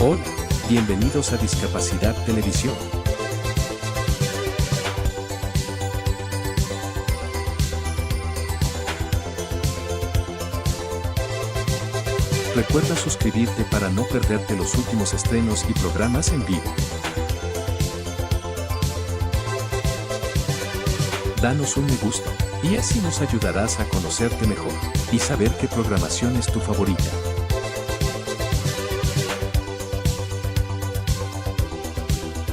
Hola, bienvenidos a Discapacidad Televisión. Recuerda suscribirte para no perderte los últimos estrenos y programas en vivo. Danos un me gusta, y así nos ayudarás a conocerte mejor, y saber qué programación es tu favorita.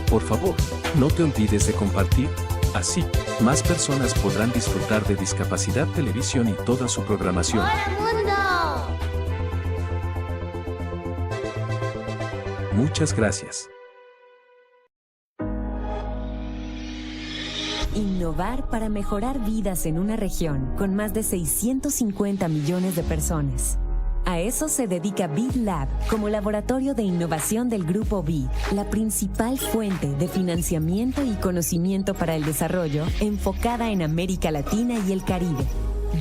Por favor, no te olvides de compartir, así, más personas podrán disfrutar de Discapacidad Televisión y toda su programación. ¡Hola, mundo! Muchas gracias. Innovar para mejorar vidas en una región con más de 650 millones de personas. A eso se dedica BID Lab como laboratorio de innovación del Grupo BID, la principal fuente de financiamiento y conocimiento para el desarrollo enfocada en América Latina y el Caribe.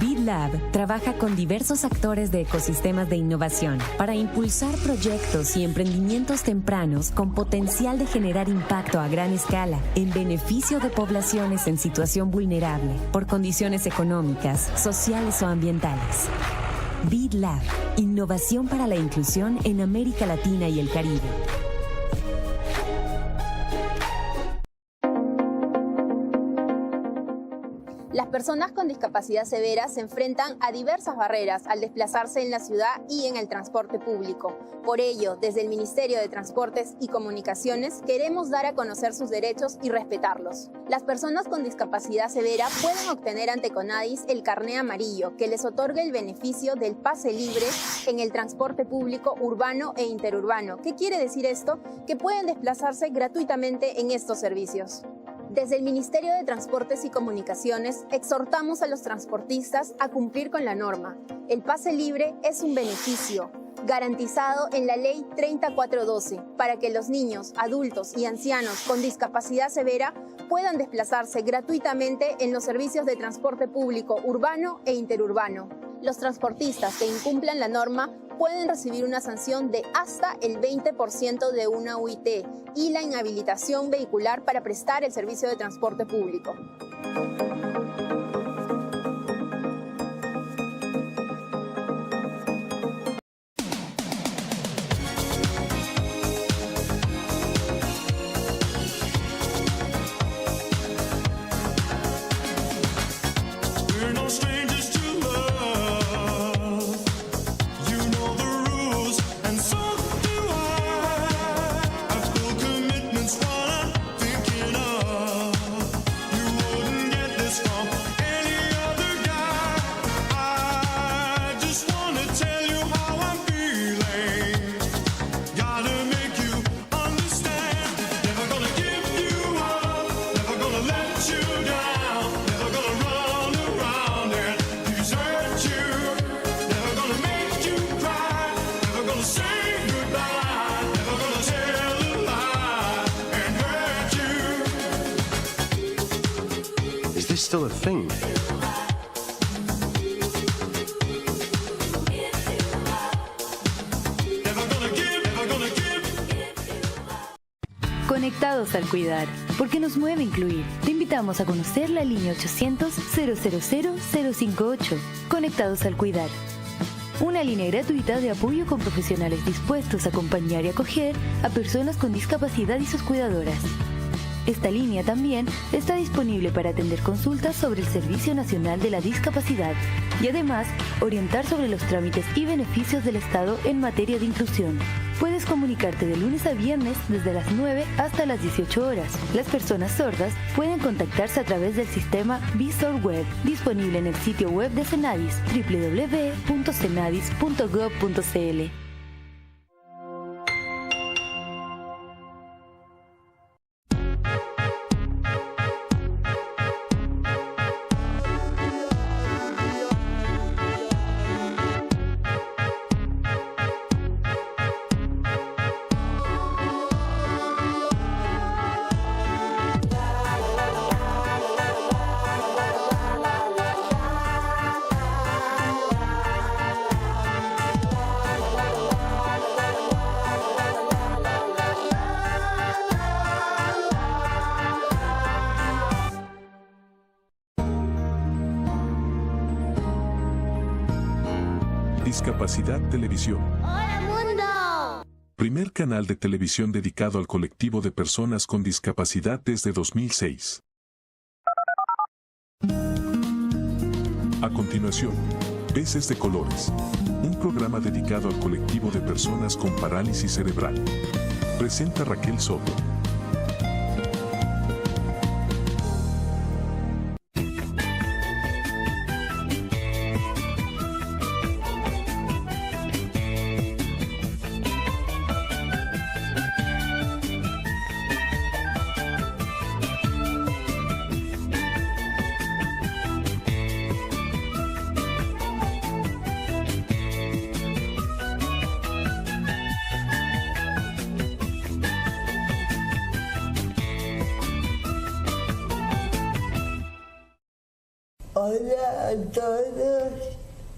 BID Lab trabaja con diversos actores de ecosistemas de innovación para impulsar proyectos y emprendimientos tempranos con potencial de generar impacto a gran escala en beneficio de poblaciones en situación vulnerable por condiciones económicas, sociales o ambientales. BID Lab, innovación para la inclusión en América Latina y el Caribe. Las personas con discapacidad severa se enfrentan a diversas barreras al desplazarse en la ciudad y en el transporte público. Por ello, desde el Ministerio de Transportes y Comunicaciones queremos dar a conocer sus derechos y respetarlos. Las personas con discapacidad severa pueden obtener ante CONADIS el carné amarillo, que les otorga el beneficio del pase libre en el transporte público urbano e interurbano. ¿Qué quiere decir esto? Que pueden desplazarse gratuitamente en estos servicios. Desde el Ministerio de Transportes y Comunicaciones exhortamos a los transportistas a cumplir con la norma. El pase libre es un beneficio garantizado en la Ley 3412 para que los niños, adultos y ancianos con discapacidad severa puedan desplazarse gratuitamente en los servicios de transporte público urbano e interurbano. Los transportistas que incumplan la norma pueden recibir una sanción de hasta el 20% de una UIT y la inhabilitación vehicular para prestar el servicio de transporte público. Still a thing. Conectados al cuidar, porque nos mueve incluir. Te invitamos a conocer la línea 800-000-058. Conectados al cuidar. Una línea gratuita de apoyo con profesionales dispuestos a acompañar y acoger a personas con discapacidad y sus cuidadoras. Esta línea también está disponible para atender consultas sobre el Servicio Nacional de la Discapacidad y además orientar sobre los trámites y beneficios del Estado en materia de inclusión. Puedes comunicarte de lunes a viernes desde las 9 hasta las 18 horas. Las personas sordas pueden contactarse a través del sistema Visor Web, disponible en el sitio web de Cenadis, www.cenadis.gov.cl. Discapacidad Televisión. ¡Hola mundo! Primer canal de televisión dedicado al colectivo de personas con discapacidad desde 2006. A continuación, Peces de Colores. Un programa dedicado al colectivo de personas con parálisis cerebral. Presenta Raquel Soto. Hola a todos,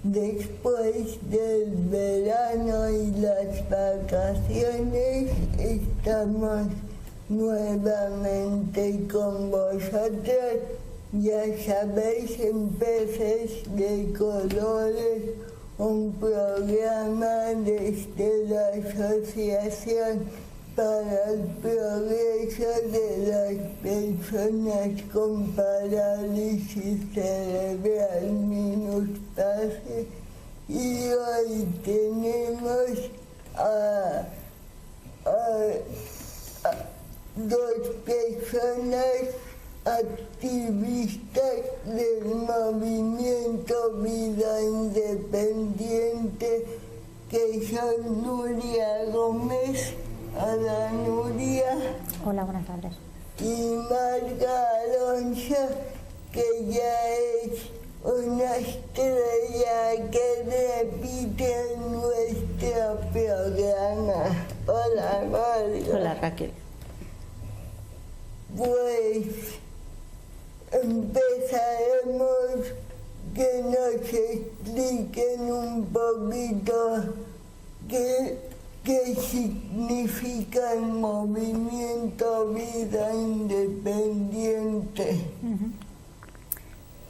después del verano y las vacaciones estamos nuevamente con vosotros, ya sabéis, en Peces de Colores, un programa desde la Asociación para el Progreso de las Personas con Parálisis Cerebral MINUSPACE, y hoy tenemos a dos personas activistas del movimiento Vida Independiente, que son Nuria Gómez. Hola Nuria. Hola, buenas tardes. Y Marga Alonso, que ya es una estrella que repite en nuestro programa. Hola Marga. Hola Raquel. Pues empezaremos, que nos expliquen un poquito ¿qué significa el movimiento Vida Independiente?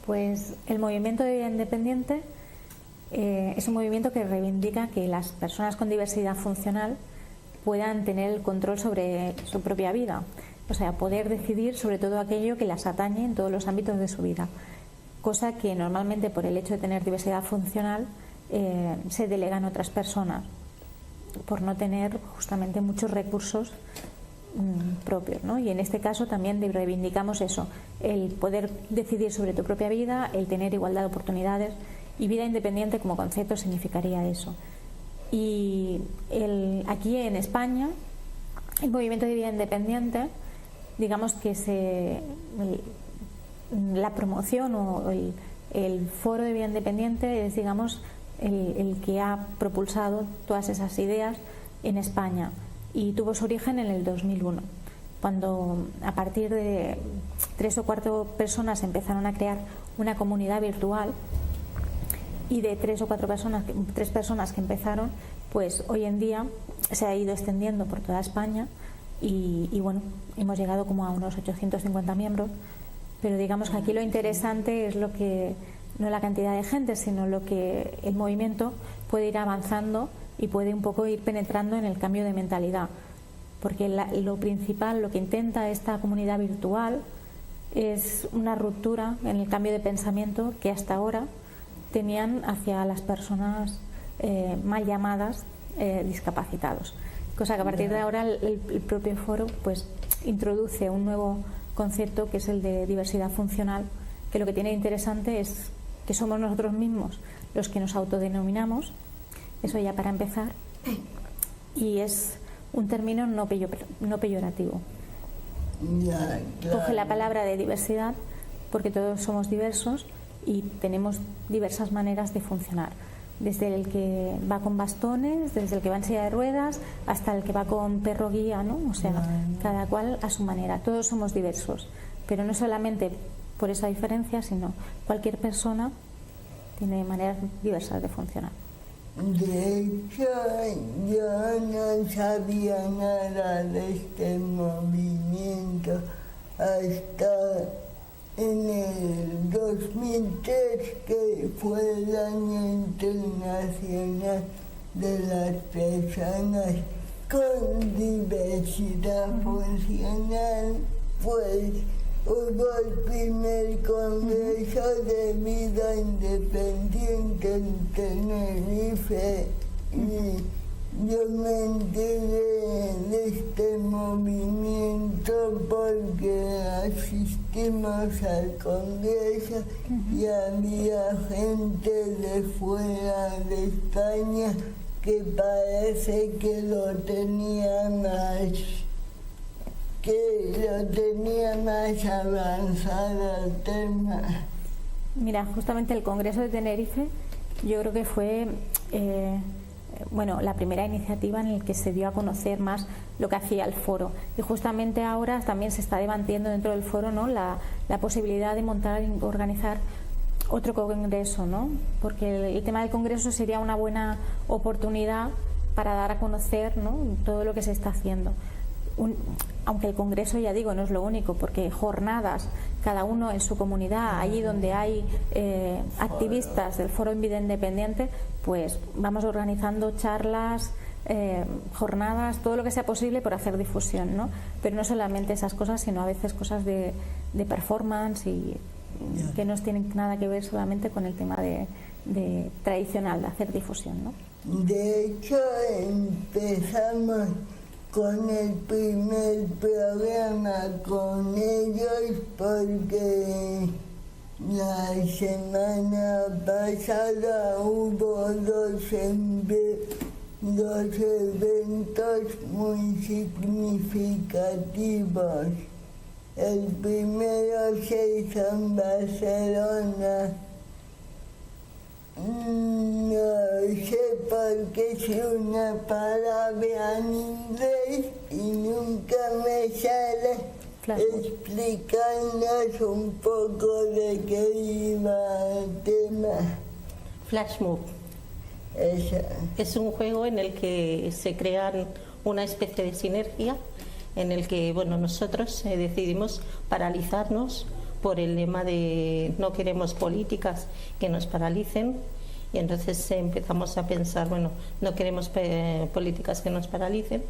Pues el movimiento de Vida Independiente es un movimiento que reivindica que las personas con diversidad funcional puedan tener el control sobre su propia vida, o sea, poder decidir sobre todo aquello que las atañe en todos los ámbitos de su vida, cosa que normalmente por el hecho de tener diversidad funcional se delega en otras personas, por no tener justamente muchos recursos propios, ¿no? Y en este caso también reivindicamos eso, el poder decidir sobre tu propia vida, el tener igualdad de oportunidades, y vida independiente como concepto significaría eso. Y aquí en España el movimiento de vida independiente, digamos que la promoción o el foro de vida independiente es, digamos, el que ha propulsado todas esas ideas en España, y tuvo su origen en el 2001, cuando a partir de 3 o 4 personas empezaron a crear una comunidad virtual, y de 3 o 4 personas, 3 personas que empezaron, pues hoy en día se ha ido extendiendo por toda España y bueno, hemos llegado como a unos 850 miembros, pero digamos que aquí lo interesante es lo que no la cantidad de gente, sino lo que el movimiento puede ir avanzando y puede un poco ir penetrando en el cambio de mentalidad, porque lo principal, lo que intenta esta comunidad virtual es una ruptura en el cambio de pensamiento que hasta ahora tenían hacia las personas mal llamadas discapacitados, cosa que a partir de ahora el propio foro pues introduce un nuevo concepto, que es el de diversidad funcional, que lo que tiene interesante es que somos nosotros mismos los que nos autodenominamos, eso ya para empezar, y es un término no peyorativo. Coge la palabra de diversidad porque todos somos diversos y tenemos diversas maneras de funcionar, desde el que va con bastones, desde el que va en silla de ruedas, hasta el que va con perro guía, ¿no? O sea, cada cual a su manera, todos somos diversos, pero no solamente por esa diferencia, sino cualquier persona tiene maneras diversas de funcionar. De hecho, yo no sabía nada de este movimiento hasta en el 2003, que fue el Año Internacional de las Personas con Diversidad Funcional, pues hubo el primer Congreso de Vida Independiente en Tenerife, y yo me enteré de este movimiento porque asistimos al Congreso y había gente de fuera de España que parece que lo tenía más avanzado el tema. Mira, justamente el Congreso de Tenerife yo creo que fue la primera iniciativa en la que se dio a conocer más lo que hacía el foro, y justamente ahora también se está debatiendo dentro del foro, ¿no?, la posibilidad de montar y organizar otro congreso, ¿no?, porque el tema del congreso sería una buena oportunidad para dar a conocer, ¿no?, todo lo que se está haciendo. Aunque el congreso, ya digo, no es lo único, porque jornadas, cada uno en su comunidad, allí donde hay activistas del Foro Vida Independiente, pues vamos organizando charlas, jornadas, todo lo que sea posible por hacer difusión, ¿no? Pero no solamente esas cosas, sino a veces cosas de performance y que no tienen nada que ver solamente con el tema de tradicional, de hacer difusión, ¿no? De hecho, empezamos con el primer programa con ellos porque la semana pasada hubo dos eventos muy significativos. El primero se hizo en Barcelona. No sé por qué es una palabra en inglés y nunca me sale explicarnos un poco de qué iba el tema. Flash Mob. Es un juego en el que se crean una especie de sinergia, en el que nosotros decidimos paralizarnos por el lema de no queremos políticas que nos paralicen, y entonces empezamos a pensar, no queremos políticas que nos paralicen,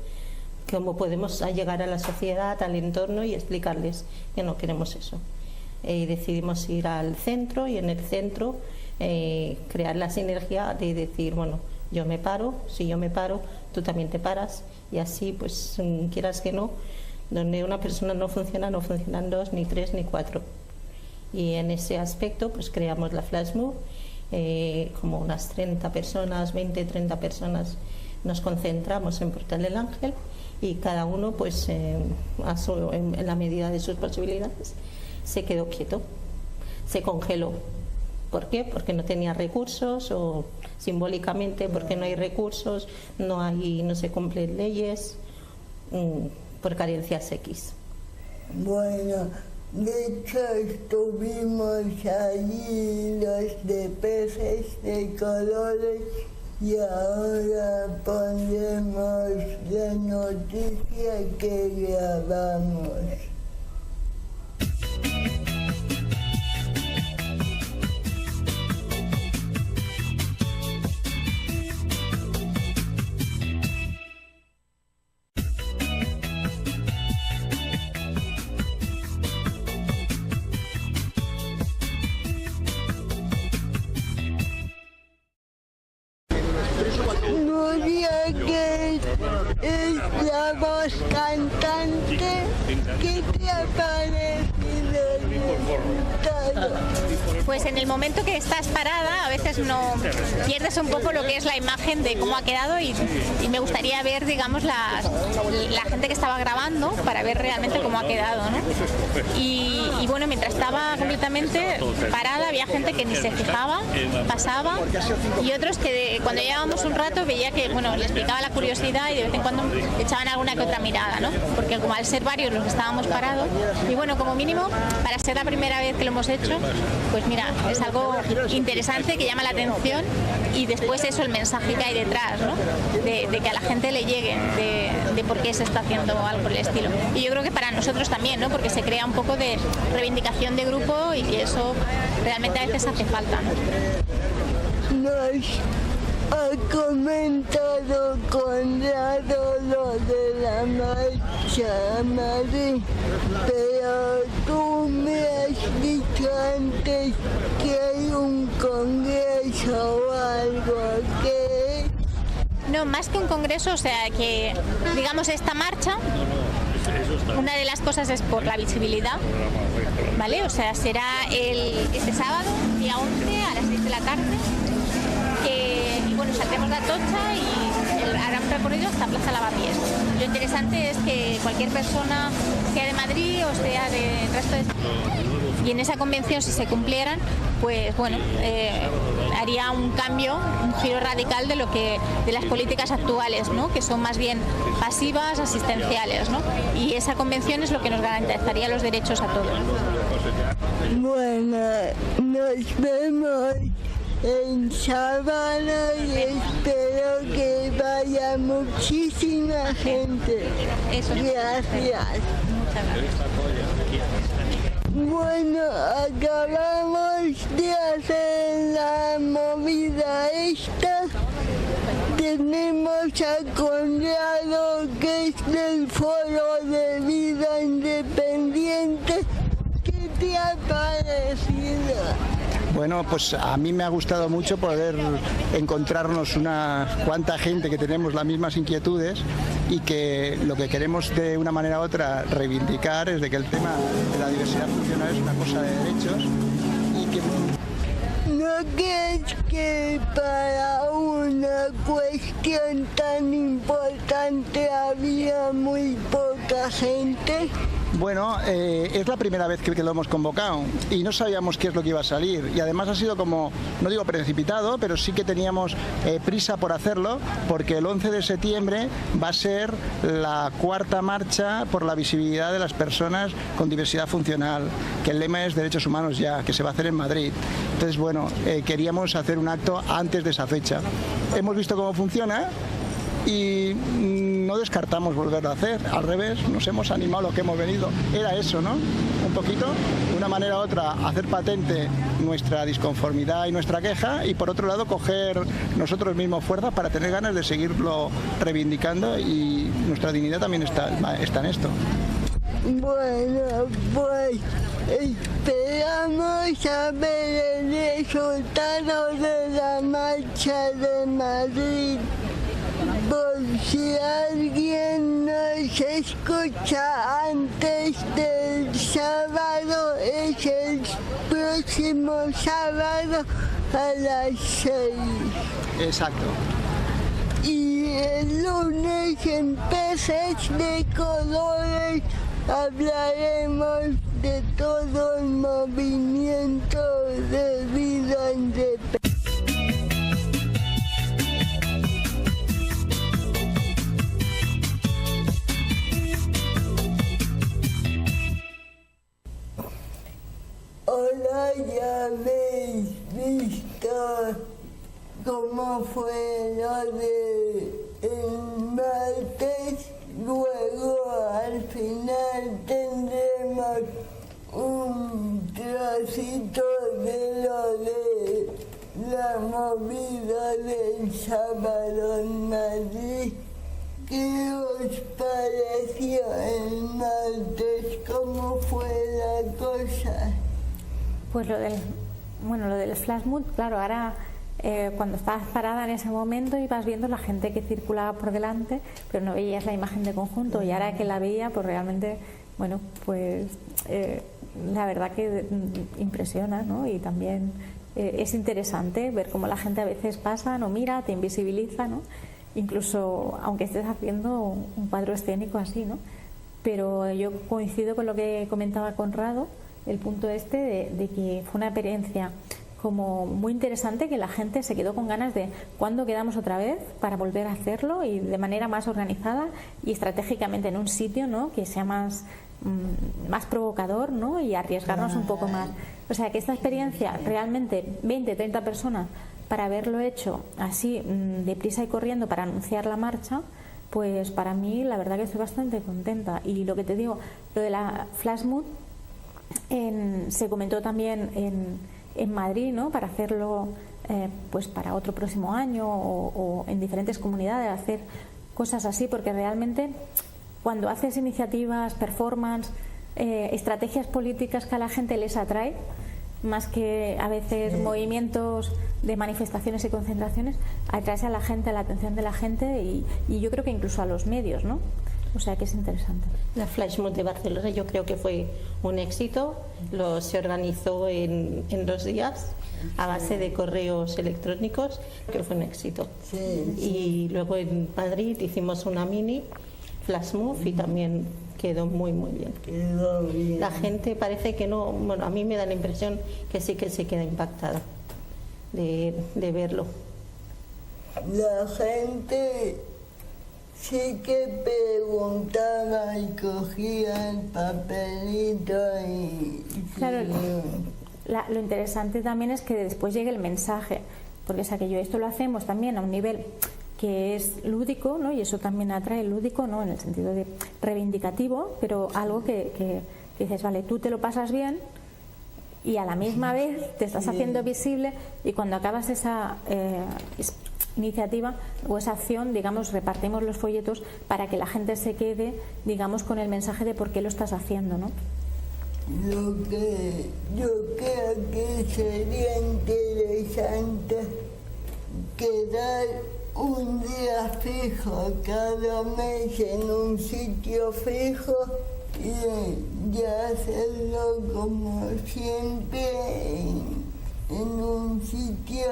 ¿cómo podemos llegar a la sociedad, al entorno y explicarles que no queremos eso? Y decidimos ir al centro, y en el centro crear la sinergia de decir, yo me paro, si yo me paro, tú también te paras, y así, pues quieras que no, donde una persona no funcionan dos, ni tres, ni cuatro. Y en ese aspecto pues creamos la Flash Move, como unas 30 personas, 20, 30 personas nos concentramos en Portal del Ángel, y cada uno pues en la medida de sus posibilidades se quedó quieto, se congeló. ¿Por qué? Porque no tenía recursos, o simbólicamente porque no hay recursos, no se cumplen leyes, por carencias X. Bueno, de hecho estuvimos allí los de peces de colores, y ahora pondremos la noticia que grabamos. Que es la voz cantante, ¿qué te ha parecido el resultado? Pues en el momento que estás parada a veces no pierdes un poco lo que es la imagen de cómo ha quedado, y me gustaría ver, digamos, la gente que estaba grabando para ver realmente cómo ha quedado, ¿no? Y mientras estaba completamente parada había gente que ni se fijaba, pasaba, y otros que cuando llevábamos un rato veía que les picaba la curiosidad y de vez en cuando echaban alguna que otra mirada, ¿no? Porque como al ser varios los que estábamos parados, y como mínimo para ser la primera vez que lo hemos hecho, hecho, pues mira, es algo interesante que llama la atención, y después eso, el mensaje que hay detrás, ¿no? De que a la gente le llegue, de por qué se está haciendo algo por el estilo. Y yo creo que para nosotros también, ¿no? Porque se crea un poco de reivindicación de grupo y que eso realmente a veces hace falta, ¿no? Nos ha comentado Conrado lo de la marcha a Madrid, pero tú me has dicho antes que hay un congreso o algo que... No, más que un congreso, o sea que, digamos, esta marcha, una de las cosas es por la visibilidad, ¿vale? O sea, será este sábado, día 11, a las 6 de la tarde, y bueno, saldremos de Atocha y hará un recorrido hasta Plaza Lavapiés. Lo interesante es que cualquier persona, sea de Madrid o sea del resto de... Y en esa convención, si se cumplieran, pues bueno, haría un cambio, un giro radical de las políticas actuales, ¿no? Que son más bien pasivas, asistenciales, ¿no? Y esa convención es lo que nos garantizaría los derechos a todos. Bueno, nos vemos en sábado y espero que vaya muchísima gente. Eso. Gracias. Muchas gracias. Bueno, acabamos de hacer la movida esta. Tenemos a Conrado, que es del Foro de Vida Independiente. ¿Qué te ha parecido? Bueno, pues a mí me ha gustado mucho poder encontrarnos una cuanta gente que tenemos las mismas inquietudes y que lo que queremos de una manera u otra reivindicar es de que el tema de la diversidad funcional es una cosa de derechos y que... ¿No crees que para una cuestión tan importante había muy poca gente? Bueno, es la primera vez que lo hemos convocado y no sabíamos qué es lo que iba a salir, y además ha sido como, no digo precipitado, pero sí que teníamos prisa por hacerlo, porque el 11 de septiembre va a ser la cuarta marcha por la visibilidad de las personas con diversidad funcional, que el lema es Derechos Humanos Ya, que se va a hacer en Madrid. Entonces, bueno, queríamos hacer un acto antes de esa fecha. Hemos visto cómo funciona y no descartamos volverlo a hacer, al revés, nos hemos animado a lo que hemos venido, era eso, ¿no? Un poquito, de una manera u otra, hacer patente nuestra disconformidad y nuestra queja, y por otro lado coger nosotros mismos fuerza para tener ganas de seguirlo reivindicando, y nuestra dignidad también está en esto. Bueno, pues esperamos a ver el resultado de la marcha de Madrid. Por si alguien nos escucha antes del sábado, es el próximo sábado a las 6. Exacto. Y el lunes en Peces de Colores hablaremos de todo el movimiento de vida independiente. Hola, ya habéis visto cómo fue lo de el martes. Luego al final tendremos un trocito de lo de la movida del sábado en Madrid. ¿Qué os pareció el martes? ¿Cómo fue la cosa? Pues lo del flash mob, claro, ahora cuando estabas parada en ese momento ibas viendo la gente que circulaba por delante, pero no veías la imagen de conjunto, y ahora que la veía, pues realmente, bueno, pues la verdad que impresiona, ¿no? Y también es interesante ver cómo la gente a veces pasa, no mira, te invisibiliza, ¿no? Incluso aunque estés haciendo un cuadro escénico así, ¿no? Pero yo coincido con lo que comentaba Conrado, el punto de que fue una experiencia como muy interesante, que la gente se quedó con ganas de cuándo quedamos otra vez para volver a hacerlo, y de manera más organizada y estratégicamente en un sitio, ¿no? Que sea más más provocador, ¿no? Y arriesgarnos un poco más. O sea, que esta experiencia, realmente 20, 30 personas, para haberlo hecho así deprisa y corriendo para anunciar la marcha, pues para mí la verdad que estoy bastante contenta. Y lo que te digo, lo de la flash mob se comentó también en Madrid, ¿no? Para hacerlo pues para otro próximo año o en diferentes comunidades, hacer cosas así, porque realmente cuando haces iniciativas, performance, estrategias políticas que a la gente les atrae, más que a veces movimientos de manifestaciones y concentraciones, atrae a la gente, a la atención de la gente y yo creo que incluso a los medios, ¿no? O sea que es interesante. La Flash Mob de Barcelona yo creo que fue un éxito. Se organizó en 2 días a base de correos electrónicos, que fue un éxito. Y luego en Madrid hicimos una mini Flash Mob y también quedó muy bien. La gente parece que no, bueno, a mí me da la impresión que sí que se queda impactada de verlo. La gente sí que preguntaba y cogía el papelito y... Claro, lo interesante también es que después llegue el mensaje, porque es aquello, esto lo hacemos también a un nivel que es lúdico, ¿no? Y eso también atrae lúdico, ¿no? En el sentido de reivindicativo, pero algo que dices, vale, tú te lo pasas bien y a la misma vez te estás haciendo visible, y cuando acabas esa iniciativa o esa acción, digamos, repartimos los folletos para que la gente se quede, digamos, con el mensaje de por qué lo estás haciendo, ¿no? Lo que yo creo que sería interesante quedar un día fijo cada mes en un sitio fijo y hacerlo como siempre en un sitio,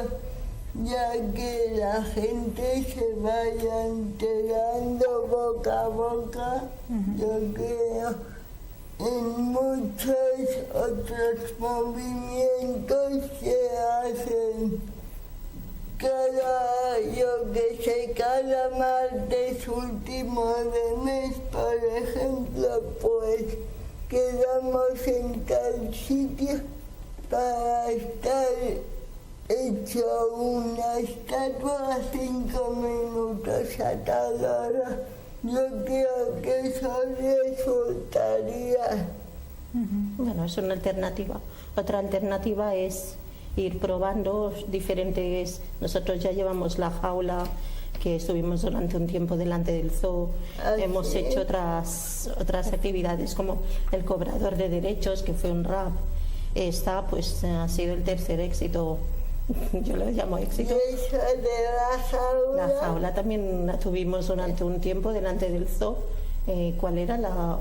ya que la gente se vaya enterando boca a boca. Yo creo en muchos otros movimientos se hacen cada martes último de mes, por ejemplo, pues quedamos en tal sitio para estar hecho una estatua 5 minutos a tal hora. Yo creo que eso resultaría. Bueno, es una alternativa. Otra alternativa es ir probando diferentes. Nosotros ya llevamos la jaula, que estuvimos durante un tiempo delante del zoo. Hemos hecho otras actividades como el cobrador de derechos, que fue un rap. Esta pues ha sido el tercer éxito. Yo lo llamo éxito. ¿Y eso de la jaula? La jaula también la tuvimos durante un tiempo delante del zoo. ¿Cuál era la...?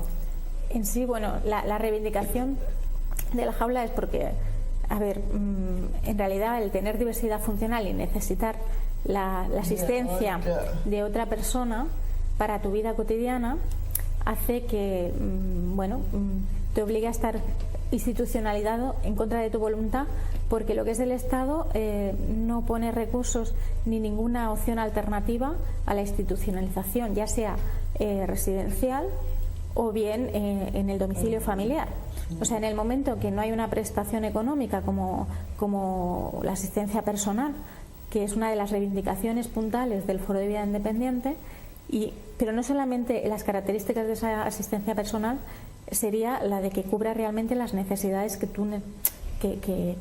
En sí, bueno, la reivindicación de la jaula es porque, a ver, en realidad el tener diversidad funcional y necesitar la asistencia de otra persona para tu vida cotidiana hace que, te obligue a estar institucionalizado en contra de tu voluntad, porque lo que es el Estado no pone recursos ni ninguna opción alternativa a la institucionalización, ya sea residencial o bien en el domicilio familiar. O sea, en el momento que no hay una prestación económica como la asistencia personal, que es una de las reivindicaciones puntales del Foro de Vida Independiente, pero no solamente las características de esa asistencia personal, sería la de que cubra realmente las necesidades que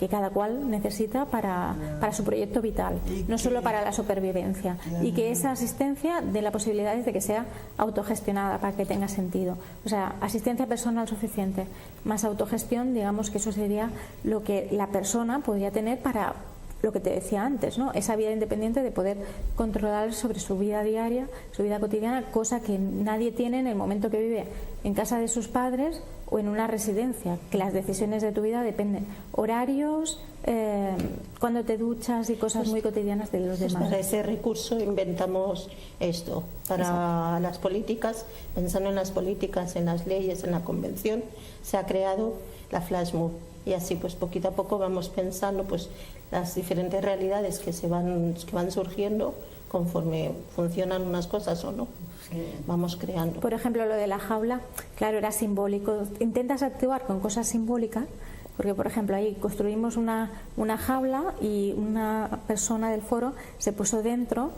cada cual necesita para su proyecto vital, no solo para la supervivencia, y que esa asistencia dé la posibilidad de que sea autogestionada para que tenga sentido. O sea, asistencia personal suficiente más autogestión, digamos que eso sería lo que la persona podría tener para lo que te decía antes, ¿no? Esa vida independiente de poder controlar sobre su vida diaria, su vida cotidiana, cosa que nadie tiene en el momento que vive en casa de sus padres o en una residencia, que las decisiones de tu vida dependen. Horarios, cuando te duchas y cosas muy cotidianas de los demás. Para ese recurso inventamos esto. Para las políticas, pensando en las políticas, en las leyes, en la convención, se ha creado la Flash Mob. Y así pues poquito a poco vamos pensando pues las diferentes realidades que van surgiendo conforme funcionan unas cosas o no. vamos creando. Por ejemplo, lo de la jaula, claro, era simbólico. Intentas actuar con cosas simbólicas, porque, por ejemplo, ahí construimos una jaula y una persona del foro se puso dentro,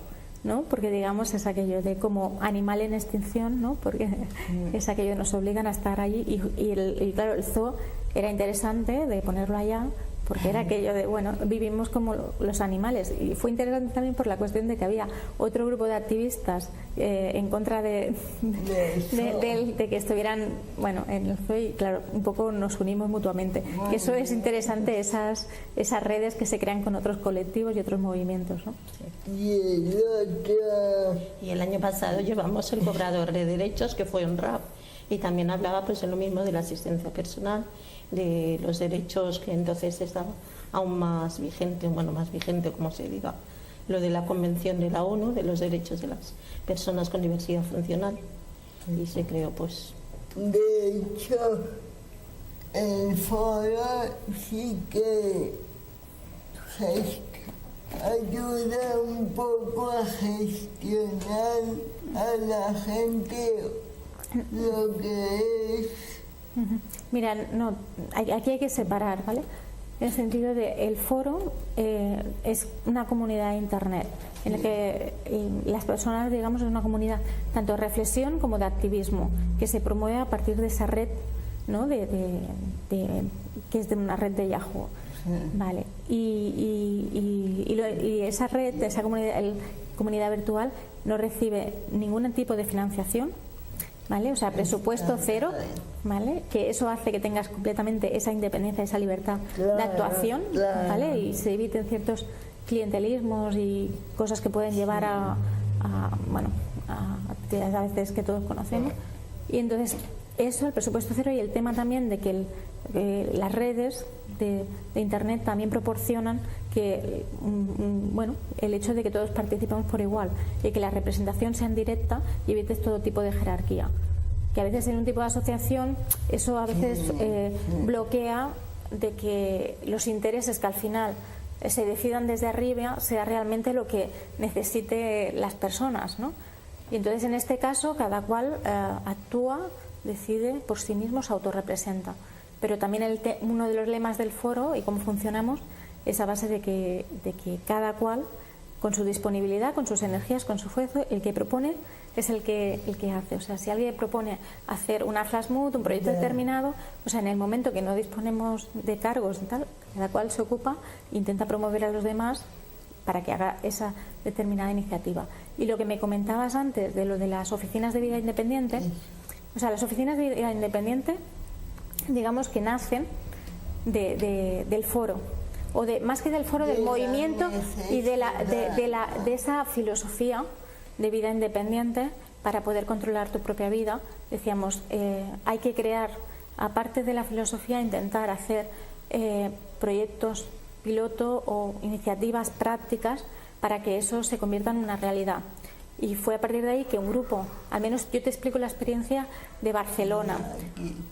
¿no? Porque, digamos, es aquello de como animal en extinción, ¿no? Porque es aquello que nos obligan a estar allí y claro, el zoo era interesante de ponerlo allá, porque era aquello de, bueno, vivimos como los animales. Y fue interesante también por la cuestión de que había otro grupo de activistas en contra de que estuvieran, bueno, en el zoo, y claro, un poco nos unimos mutuamente. Que eso es interesante, esas redes que se crean con otros colectivos y otros movimientos, ¿no? Y el año pasado llevamos el cobrador de derechos, que fue un rap, y también hablaba pues de lo mismo, de la asistencia personal, de los derechos, que entonces estaba aún más vigente, bueno, más vigente, como se diga, lo de la Convención de la ONU de los derechos de las personas con diversidad funcional, y se creó pues. De hecho, el foro sí que ayuda un poco a gestionar a la gente lo que es. Mira, no, aquí hay que separar, ¿vale? En el sentido de el foro es una comunidad de internet en la que las personas, digamos, es una comunidad tanto de reflexión como de activismo que se promueve a partir de esa red, ¿no? Que es de una red de Yahoo, vale. Y esa red, esa comunidad virtual no recibe ningún tipo de financiación, ¿vale? O sea, presupuesto cero, ¿vale? Que eso hace que tengas completamente esa independencia, esa libertad de actuación, ¿vale? Y se eviten ciertos clientelismos y cosas que pueden llevar a actividades a veces que todos conocemos. Y entonces, eso, el presupuesto cero, y el tema también de que las redes de internet también proporcionan que el hecho de que todos participemos por igual y que la representación sea en directa y evites todo tipo de jerarquía, que a veces en un tipo de asociación eso a veces bloquea de que los intereses que al final se decidan desde arriba sea realmente lo que necesite las personas, ¿no? Y entonces en este caso cada cual actúa, decide por sí mismo, se autorrepresenta. Pero también uno de los lemas del foro y cómo funcionamos es a base de que cada cual, con su disponibilidad, con sus energías, con su esfuerzo, el que propone es el que hace. O sea, si alguien propone hacer una flash mood, un proyecto determinado, o sea, en el momento que no disponemos de cargos y tal, cada cual se ocupa, intenta promover a los demás para que haga esa determinada iniciativa. Y lo que me comentabas antes de lo de las oficinas de vida independiente, o sea, las oficinas de vida independiente, digamos que nacen del foro, o más que del foro, del movimiento y de esa filosofía de vida independiente para poder controlar tu propia vida. Decíamos, hay que crear, aparte de la filosofía, intentar hacer proyectos piloto o iniciativas prácticas para que eso se convierta en una realidad. Y fue a partir de ahí que un grupo, al menos yo te explico la experiencia de Barcelona,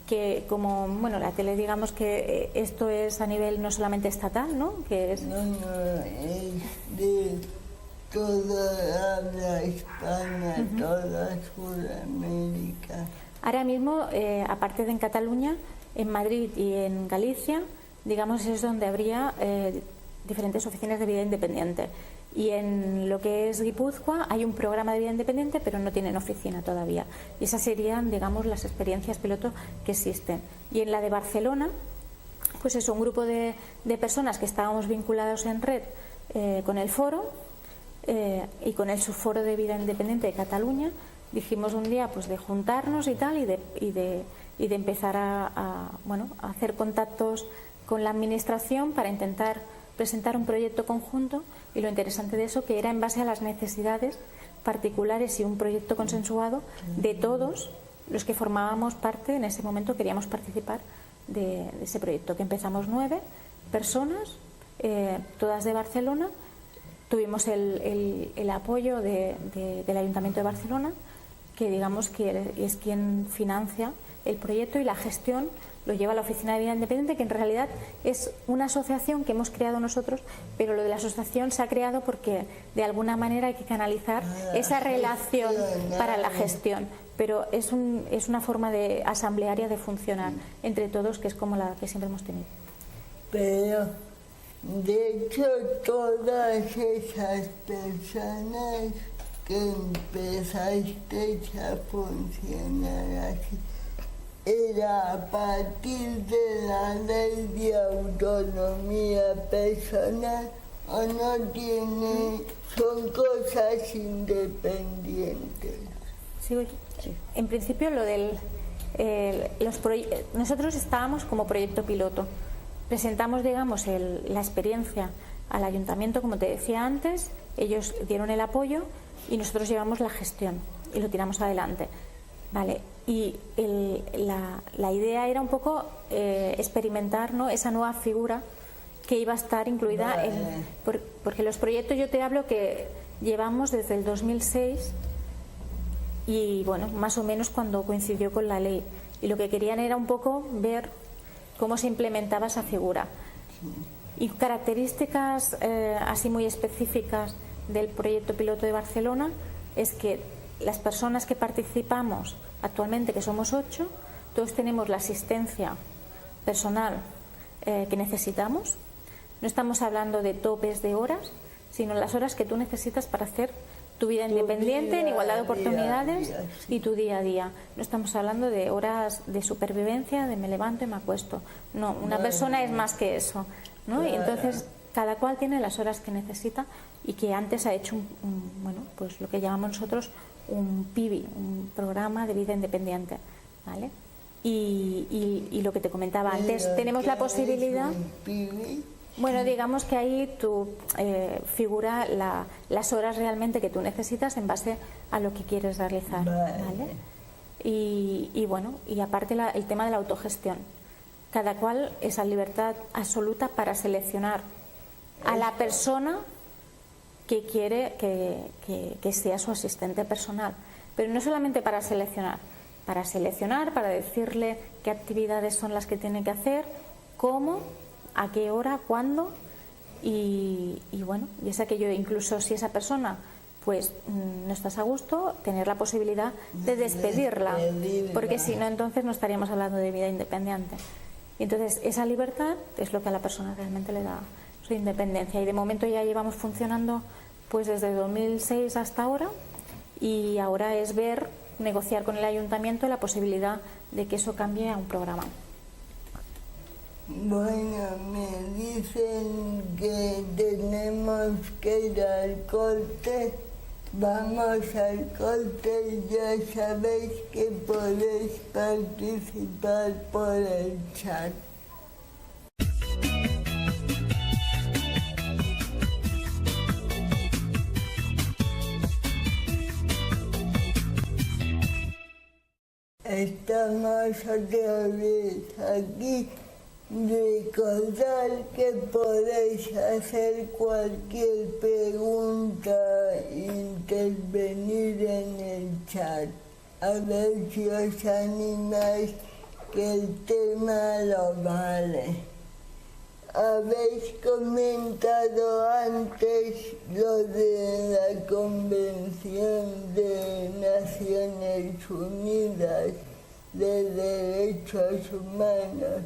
que como, bueno, la tele, digamos que esto es a nivel no solamente estatal, ¿no? Que es... No, es de toda habla hispana, toda Sudamérica. Ahora mismo, aparte de en Cataluña, en Madrid y en Galicia, digamos, es donde habría diferentes oficinas de vida independiente. Y en lo que es Guipúzcoa hay un programa de vida independiente, pero no tienen oficina todavía. Y esas serían, digamos, las experiencias piloto que existen. Y en la de Barcelona, pues es un grupo de personas que estábamos vinculados en red con el foro y con el subforo de vida independiente de Cataluña. Dijimos un día pues de juntarnos y tal, y de empezar a hacer contactos con la administración para intentar presentar un proyecto conjunto, y lo interesante de eso que era en base a las necesidades particulares y un proyecto consensuado de todos los que formábamos parte. En ese momento queríamos participar de ese proyecto, que empezamos 9 personas, todas de Barcelona. Tuvimos el apoyo del Ayuntamiento de Barcelona, que digamos que es quien financia el proyecto y la gestión lo lleva la Oficina de Vida Independiente, que en realidad es una asociación que hemos creado nosotros, pero lo de la asociación se ha creado porque de alguna manera hay que canalizar esa relación para la gestión, pero es una forma de asamblearia de funcionar entre todos, que es como la que siempre hemos tenido. Pero, de hecho, todas esas personas que empezasteis a funcionar así, era a partir de la ley de autonomía personal, o no tiene, son cosas independientes. ¿Sigo yo? Sí. En principio lo del nosotros estábamos como proyecto piloto, presentamos, digamos, la experiencia al ayuntamiento, como te decía antes, ellos dieron el apoyo y nosotros llevamos la gestión y lo tiramos adelante. Vale, y la idea era un poco experimentar, ¿no?, esa nueva figura que iba a estar incluida porque los proyectos, yo te hablo que llevamos desde el 2006 y bueno, más o menos cuando coincidió con la ley, y lo que querían era un poco ver cómo se implementaba esa figura. Y características así muy específicas del proyecto piloto de Barcelona es que las personas que participamos actualmente, que somos 8, todos tenemos la asistencia personal que necesitamos. No estamos hablando de topes de horas, sino las horas que tú necesitas para hacer tu vida independiente, en igualdad de oportunidades y tu día a día. No estamos hablando de horas de supervivencia, de me levanto y me acuesto. No, una persona es más que eso, ¿no? Y entonces cada cual tiene las horas que necesita, y que antes ha hecho bueno, pues lo que llamamos nosotros un PIBI, un programa de vida independiente, ¿vale? Y lo que te comentaba antes, tenemos la posibilidad. Bueno, digamos que ahí tú figura las horas realmente que tú necesitas en base a lo que quieres realizar, ¿vale? Y bueno, y aparte el tema de la autogestión. Cada cual esa libertad absoluta para seleccionar a la persona que quiere que sea su asistente personal. Pero no solamente para seleccionar, para decirle qué actividades son las que tiene que hacer, cómo, a qué hora, cuándo, y bueno, y es aquello, incluso si esa persona pues no estás a gusto, tener la posibilidad de despedirla, porque si no, entonces no estaríamos hablando de vida independiente. Y entonces esa libertad es lo que a la persona realmente le da su independencia, y de momento ya llevamos funcionando pues desde 2006 hasta ahora, y ahora es negociar con el ayuntamiento la posibilidad de que eso cambie a un programa. Bueno, me dicen que tenemos que ir al corte. Vamos al corte y ya sabéis que podéis participar por el chat. Estamos otra vez aquí. Recordad que podéis hacer cualquier pregunta e intervenir en el chat. A ver si os animáis, que el tema lo vale. Habéis comentado antes lo de la Convención de Naciones Unidas de Derechos Humanos.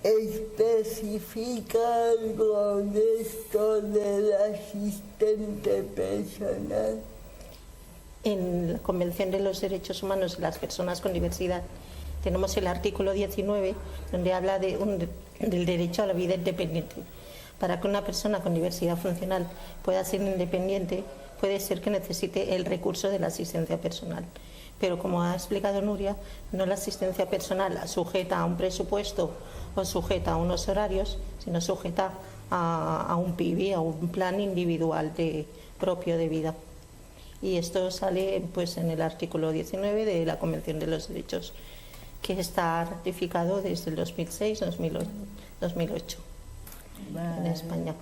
¿Especifica algo de esto del asistente personal? En la Convención de los Derechos Humanos de las Personas con Diversidad tenemos el artículo 19, donde habla del derecho a la vida independiente. Para que una persona con diversidad funcional pueda ser independiente, puede ser que necesite el recurso de la asistencia personal. Pero como ha explicado Nuria, no la asistencia personal sujeta a un presupuesto o sujeta a unos horarios, sino sujeta a un PIBI, a un plan individual propio de vida. Y esto sale pues en el artículo 19 de la Convención de los Derechos, que está ratificado desde el 2006-2008 en España.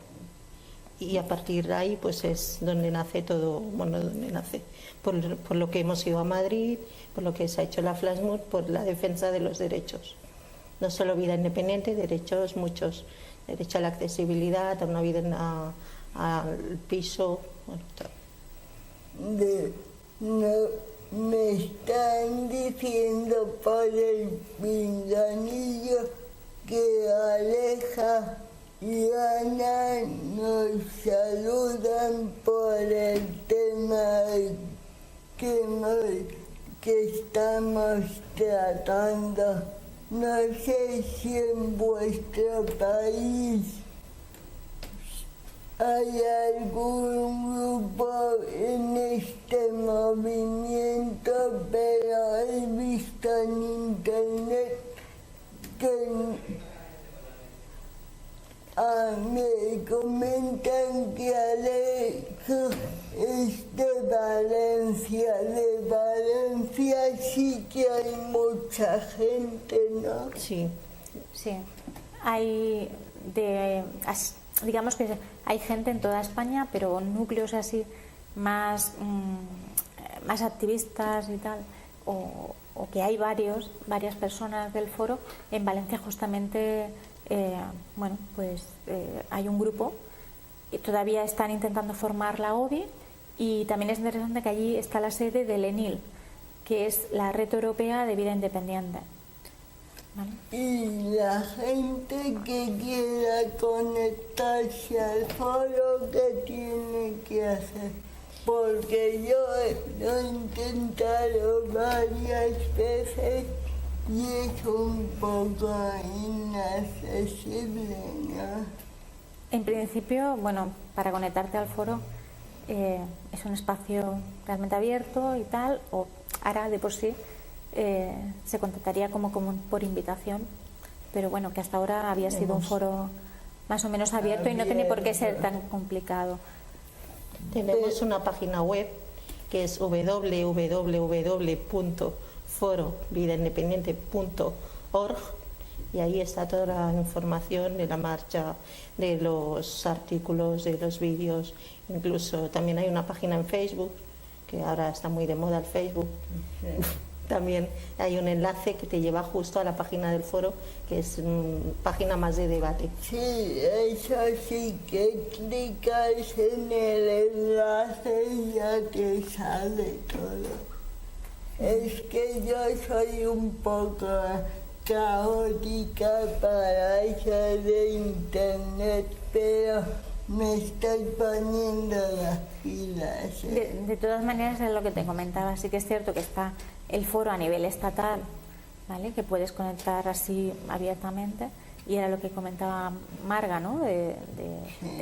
y a partir de ahí pues es donde nace todo, bueno, donde nace por lo que hemos ido a Madrid, por lo que se ha hecho la Flash Mob, por la defensa de los derechos, no solo vida independiente, derechos muchos, derecho a la accesibilidad, a una vida al piso, bueno, todo. Me están diciendo por el pinganillo que Aleja y Ana nos saludan por el tema que estamos tratando. No sé si en vuestro país hay algún grupo en este movimiento, pero he visto en internet que me comentan que Alejo es de Valencia. De Valencia sí que hay mucha gente, ¿no? Sí. Sí, digamos que hay gente en toda España, pero núcleos así más activistas y tal, o que hay varias personas del foro. En Valencia justamente hay un grupo y todavía están intentando formar la OBI, y también es interesante que allí está la sede del ENIL, que es la Red Europea de Vida Independiente. ¿Vale? Y la gente que quiera conectarse al foro, ¿qué tiene que hacer? Porque yo lo he intentado varias veces y es un poco inaccesible, ¿no? En principio, bueno, para conectarte al foro es un espacio realmente abierto y tal, o ahora de por sí se contactaría como por invitación, pero bueno, que hasta ahora había sido un foro más o menos abierto y no tenía por qué ser tan complicado. Tenemos una página web que es www.forovidaindependiente.org, y ahí está toda la información de la marcha, de los artículos, de los vídeos. Incluso también hay una página en Facebook, que ahora está muy de moda el Facebook. Sí. También hay un enlace que te lleva justo a la página del foro, que es página más de debate. Sí, eso sí, que clicas en el enlace y ya te sale todo. Es que yo soy un poco caótica para eso de internet, pero me estoy poniendo las pilas. De todas maneras, es lo que te comentaba, sí que es cierto que está el foro a nivel estatal, ¿vale?, que puedes conectar así abiertamente, y era lo que comentaba Marga, ¿no?, de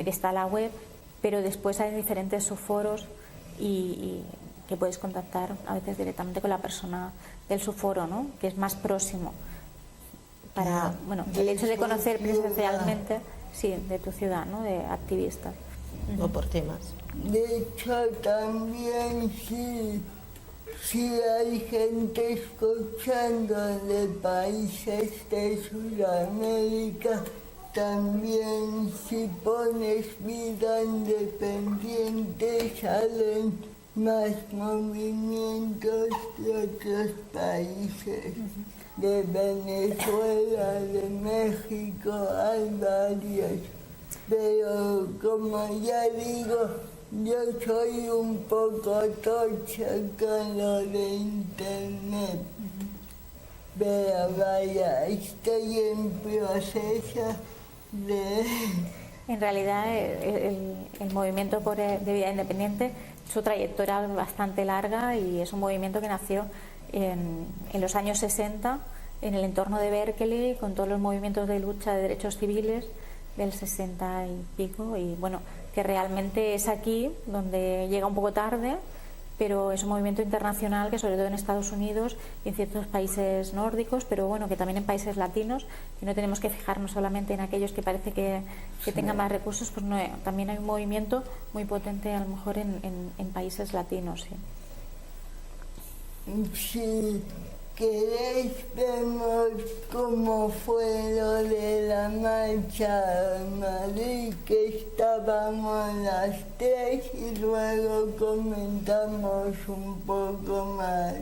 que está la web, pero después hay diferentes subforos y que puedes contactar a veces directamente con la persona del subforo, ¿no?, que es más próximo, para, bueno, el hecho de conocer presencialmente, sí, de tu ciudad, ¿no?, de activistas. O por temas. De hecho, también si hay gente escuchando de países de Sudamérica, también si pones vida independiente salen más movimientos de otros países. De Venezuela, de México, hay varios. Pero como ya digo, yo soy un poco torcha con lo de internet. Pero vaya, estoy en proceso de... En realidad, el movimiento de vida independiente, su trayectoria es bastante larga, y es un movimiento que nació en los años 60 en el entorno de Berkeley, con todos los movimientos de lucha de derechos civiles del 60 y pico, y bueno, que realmente es aquí donde llega un poco tarde, pero es un movimiento internacional que, sobre todo en Estados Unidos y en ciertos países nórdicos, pero bueno, que también en países latinos, que no tenemos que fijarnos solamente en aquellos que parece que tengan más recursos, pues no, también hay un movimiento muy potente a lo mejor en países latinos. Sí. Sí, ¿Queréis vemos cómo fue lo de la marcha en Madrid? Que estábamos las 3 y luego comentamos un poco más.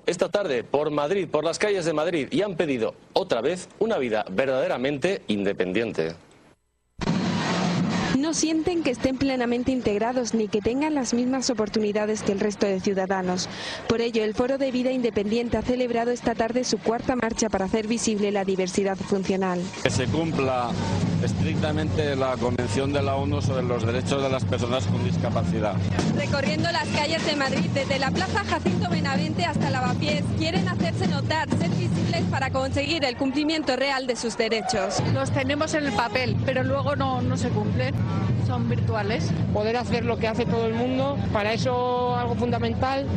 Esta tarde por Madrid, por las calles de Madrid, y han pedido otra vez una vida verdaderamente independiente. No sienten que estén plenamente integrados ni que tengan las mismas oportunidades que el resto de ciudadanos. Por ello, el Foro de Vida Independiente ha celebrado esta tarde su 4ª marcha para hacer visible la diversidad funcional. Que se cumpla estrictamente la Convención de la ONU sobre los derechos de las personas con discapacidad. Recorriendo las calles de Madrid, desde la Plaza Jacinto Benavente hasta Lavapiés, quieren hacerse notar, ser visibles para conseguir el cumplimiento real de sus derechos. Los tenemos en el papel, pero luego no se cumplen. Son virtuales. Poder hacer lo que hace todo el mundo, para eso algo fundamental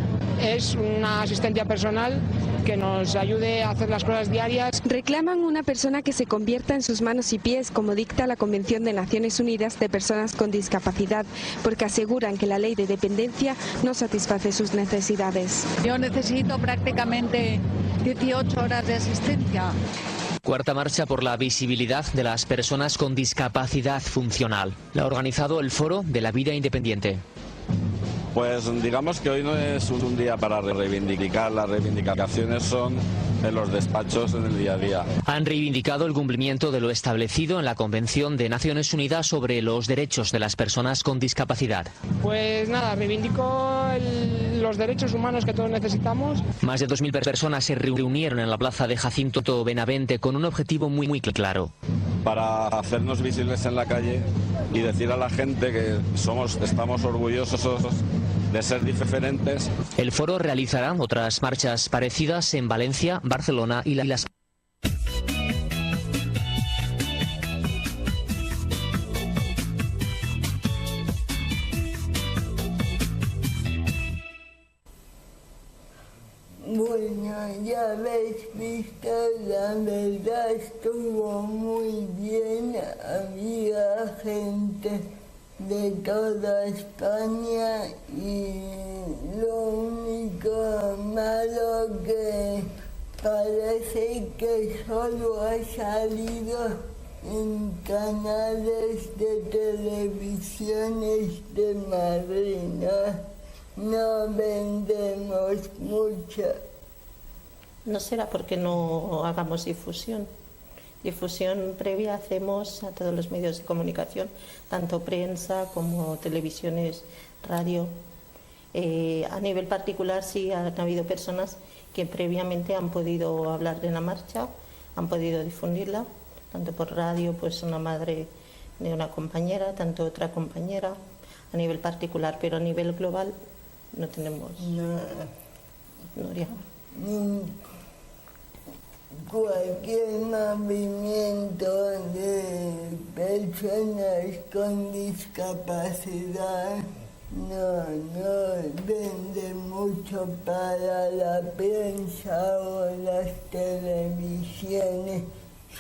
es una asistencia personal que nos ayude a hacer las cosas diarias. Reclaman una persona que se convierta en sus manos y pies, como dicta la Convención de Naciones Unidas de Personas con Discapacidad, porque aseguran que la ley de dependencia no satisface sus necesidades. Yo necesito prácticamente 18 horas de asistencia. 4ª marcha por la visibilidad de las personas con discapacidad funcional. La ha organizado el Foro de la Vida Independiente. Pues digamos que hoy no es un día para reivindicar, las reivindicaciones son en los despachos en el día a día. Han reivindicado el cumplimiento de lo establecido en la Convención de Naciones Unidas sobre los derechos de las personas con discapacidad. Pues nada, reivindico los derechos humanos que todos necesitamos. Más de 2.000 personas se reunieron en la plaza de Jacinto Benavente con un objetivo muy claro. Para hacernos visibles en la calle y decir a la gente que estamos orgullosos de ser diferentes. El foro realizará otras marchas parecidas en Valencia, Barcelona y las... Bueno, ya habéis visto, la verdad estuvo muy bien, había gente de toda España y lo único malo que parece que solo ha salido en canales de televisiones de Madrid, no vendemos mucho. No será porque no hagamos difusión. Difusión previa hacemos a todos los medios de comunicación, tanto prensa como televisiones, radio. A nivel particular sí han habido personas que previamente han podido hablar de la marcha, han podido difundirla, tanto por radio, pues una madre de una compañera, tanto otra compañera, a nivel particular, pero a nivel global no tenemos. Nuria. Cualquier movimiento de personas con discapacidad no vende mucho para la prensa o las televisiones.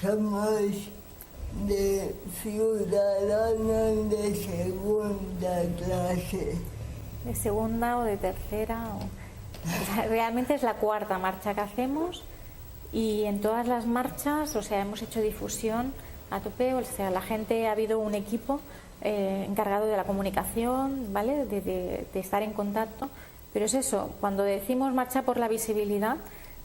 Somos de ciudadanos de segunda clase. De segunda o de tercera. Realmente es la cuarta marcha que hacemos y en todas las marchas, o sea, hemos hecho difusión a tope, o sea, la gente, ha habido un equipo encargado de la comunicación, ¿vale? De estar en contacto, pero es eso, cuando decimos marcha por la visibilidad,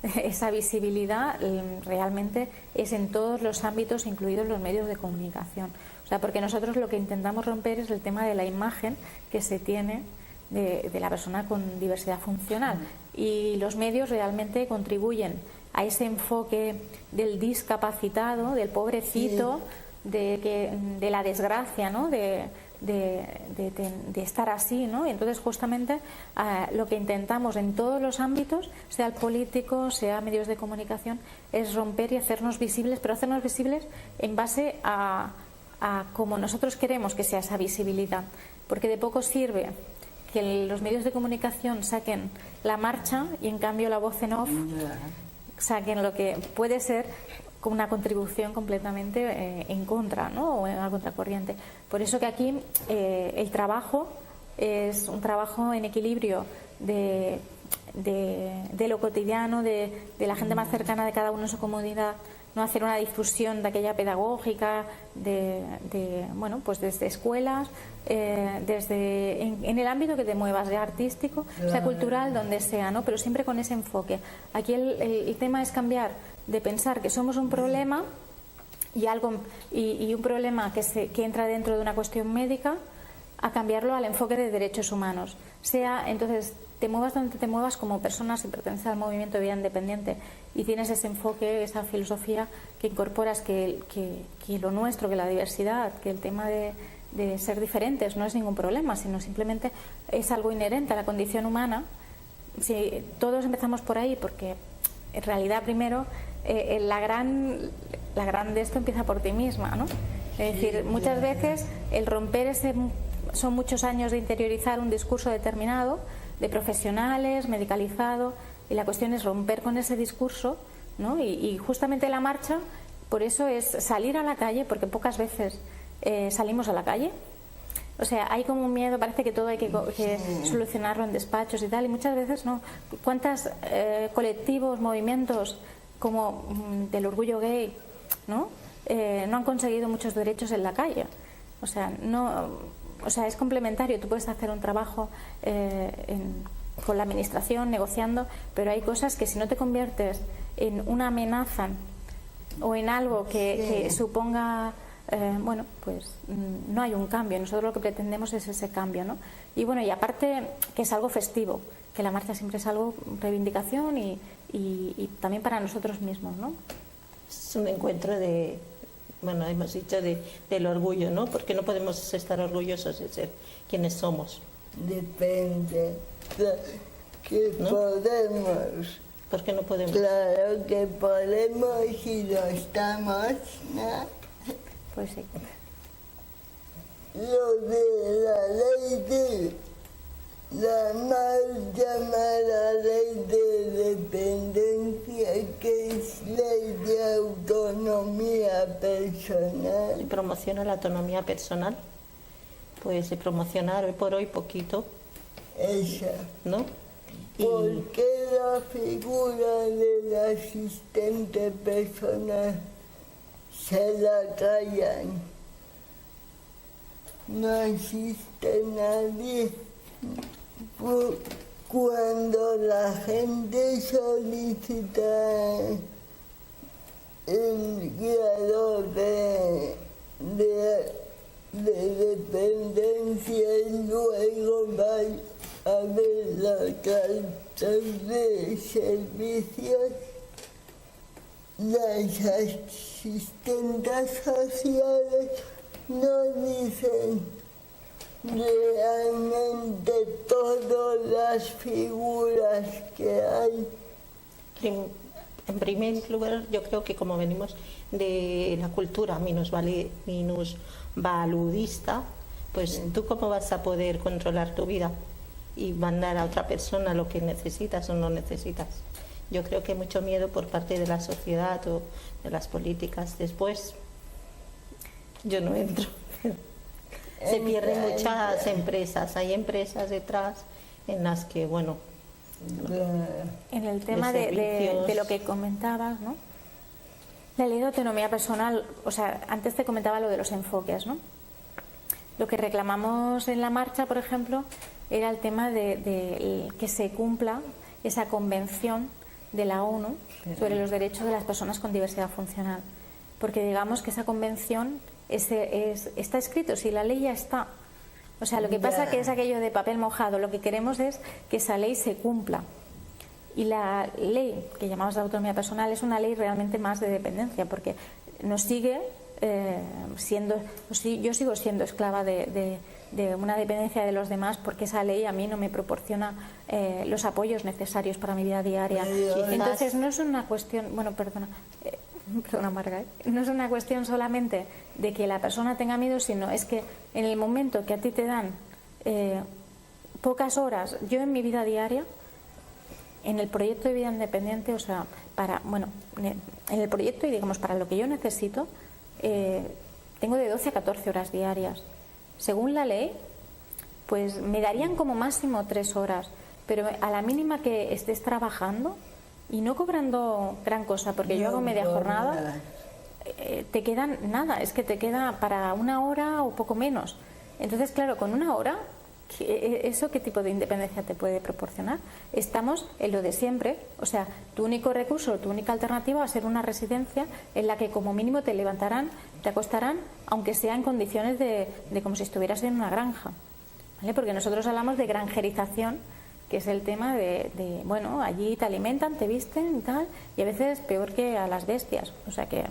esa visibilidad realmente es en todos los ámbitos, incluidos los medios de comunicación. O sea, porque nosotros lo que intentamos romper es el tema de la imagen que se tiene de la persona con diversidad funcional, y los medios realmente contribuyen a ese enfoque del discapacitado, del pobrecito, de la desgracia, ¿no? de estar así, ¿no? Y entonces justamente lo que intentamos en todos los ámbitos, sea el político, sea medios de comunicación, es romper y hacernos visibles, pero hacernos visibles en base a cómo nosotros queremos que sea esa visibilidad, porque de poco sirve que los medios de comunicación saquen la marcha y en cambio la voz en off saquen lo que puede ser como una contribución completamente en contra, ¿no? O en una contracorriente. Por eso que aquí el trabajo es un trabajo en equilibrio de lo cotidiano, de la gente más cercana de cada uno en su comunidad, no hacer una difusión de aquella pedagógica, bueno, pues desde escuelas, desde en el ámbito que te muevas, sea artístico, sea cultural, donde sea, ¿no? Pero siempre con ese enfoque. Aquí el tema es cambiar de pensar que somos un problema y un problema que entra dentro de una cuestión médica, a cambiarlo al enfoque de derechos humanos. Entonces, te muevas donde te muevas como persona, si perteneces al movimiento de vida independiente y tienes ese enfoque, esa filosofía que incorporas que lo nuestro, que la diversidad, que el tema de ser diferentes no es ningún problema, sino simplemente es algo inherente a la condición humana. Si todos empezamos por ahí, porque en realidad primero la gran de esto empieza por ti misma, ¿no? Es decir, muchas veces el romper son muchos años de interiorizar un discurso determinado, de profesionales, medicalizado, y la cuestión es romper con ese discurso, ¿no? Y justamente la marcha, por eso es salir a la calle, porque pocas veces salimos a la calle. O sea, hay como un miedo, parece que todo hay que solucionarlo en despachos y tal, y muchas veces no. ¿Cuántos colectivos, movimientos como del orgullo gay, ¿no? No han conseguido muchos derechos en la calle? O sea, es complementario. Tú puedes hacer un trabajo con la administración, negociando, pero hay cosas que si no te conviertes en una amenaza o en algo que suponga, bueno, pues no hay un cambio. Nosotros lo que pretendemos es ese cambio, ¿no? Y bueno, y aparte que es algo festivo, que la marcha siempre es algo reivindicación y también para nosotros mismos, ¿no? Es un encuentro bueno, hemos dicho del orgullo, ¿no? Porque no podemos estar orgullosos de ser quienes somos. Depende. Que ¿no? Podemos. ¿Por qué no podemos? Claro que podemos y lo estamos, ¿no? Pues sí. Lo de la ley de la mal llamada ley de dependencia, que es ley de autonomía personal. ¿Y promociona la autonomía personal? Pues se promociona hoy por hoy poquito. Esa. ¿No? ¿Por qué la figura del asistente personal se la callan? No asiste nadie. Cuando la gente solicita el grado de dependencia y luego va a ver las cartas de servicios, las asistentes sociales no dicen realmente todas las figuras que hay. En primer lugar, yo creo que como venimos de la cultura minusvaludista, pues tú cómo vas a poder controlar tu vida y mandar a otra persona lo que necesitas o no necesitas. Yo creo que hay mucho miedo por parte de la sociedad o de las políticas. Después, yo no entro. Se pierden muchas empresas, hay empresas detrás en las que, bueno... En el tema de lo que comentabas, ¿no? La ley de autonomía personal, o sea, antes te comentaba lo de los enfoques, ¿no? Lo que reclamamos en la marcha, por ejemplo, era el tema de que se cumpla esa convención de la ONU sobre los derechos de las personas con diversidad funcional. Porque digamos que esa convención está escrito, si la ley ya está. O sea, lo que pasa que es aquello de papel mojado. Lo que queremos es que esa ley se cumpla. Y la ley que llamamos de autonomía personal es una ley realmente más de dependencia, porque nos sigue yo sigo siendo esclava de una dependencia de los demás, porque esa ley a mí no me proporciona los apoyos necesarios para mi vida diaria. Entonces no es una cuestión, perdona Marga, no es una cuestión solamente de que la persona tenga miedo, sino es que en el momento que a ti te dan pocas horas, yo en mi vida diaria, en el proyecto de vida independiente, o sea, en el proyecto y digamos para lo que yo necesito, tengo de 12 a 14 horas diarias. Según la ley, pues me darían como máximo 3 horas, pero a la mínima que estés trabajando y no cobrando gran cosa, porque yo hago media jornada, te quedan nada, es que te queda para 1 hora o poco menos. Entonces, claro, con 1 hora, ¿eso qué tipo de independencia te puede proporcionar? Estamos en lo de siempre, o sea, tu único recurso, tu única alternativa va a ser una residencia en la que como mínimo te levantarán, te acostarán, aunque sea en condiciones de como si estuvieras en una granja, ¿vale? Porque nosotros hablamos de granjerización, que es el tema de bueno, allí te alimentan, te visten y tal, y a veces peor que a las bestias, o sea que,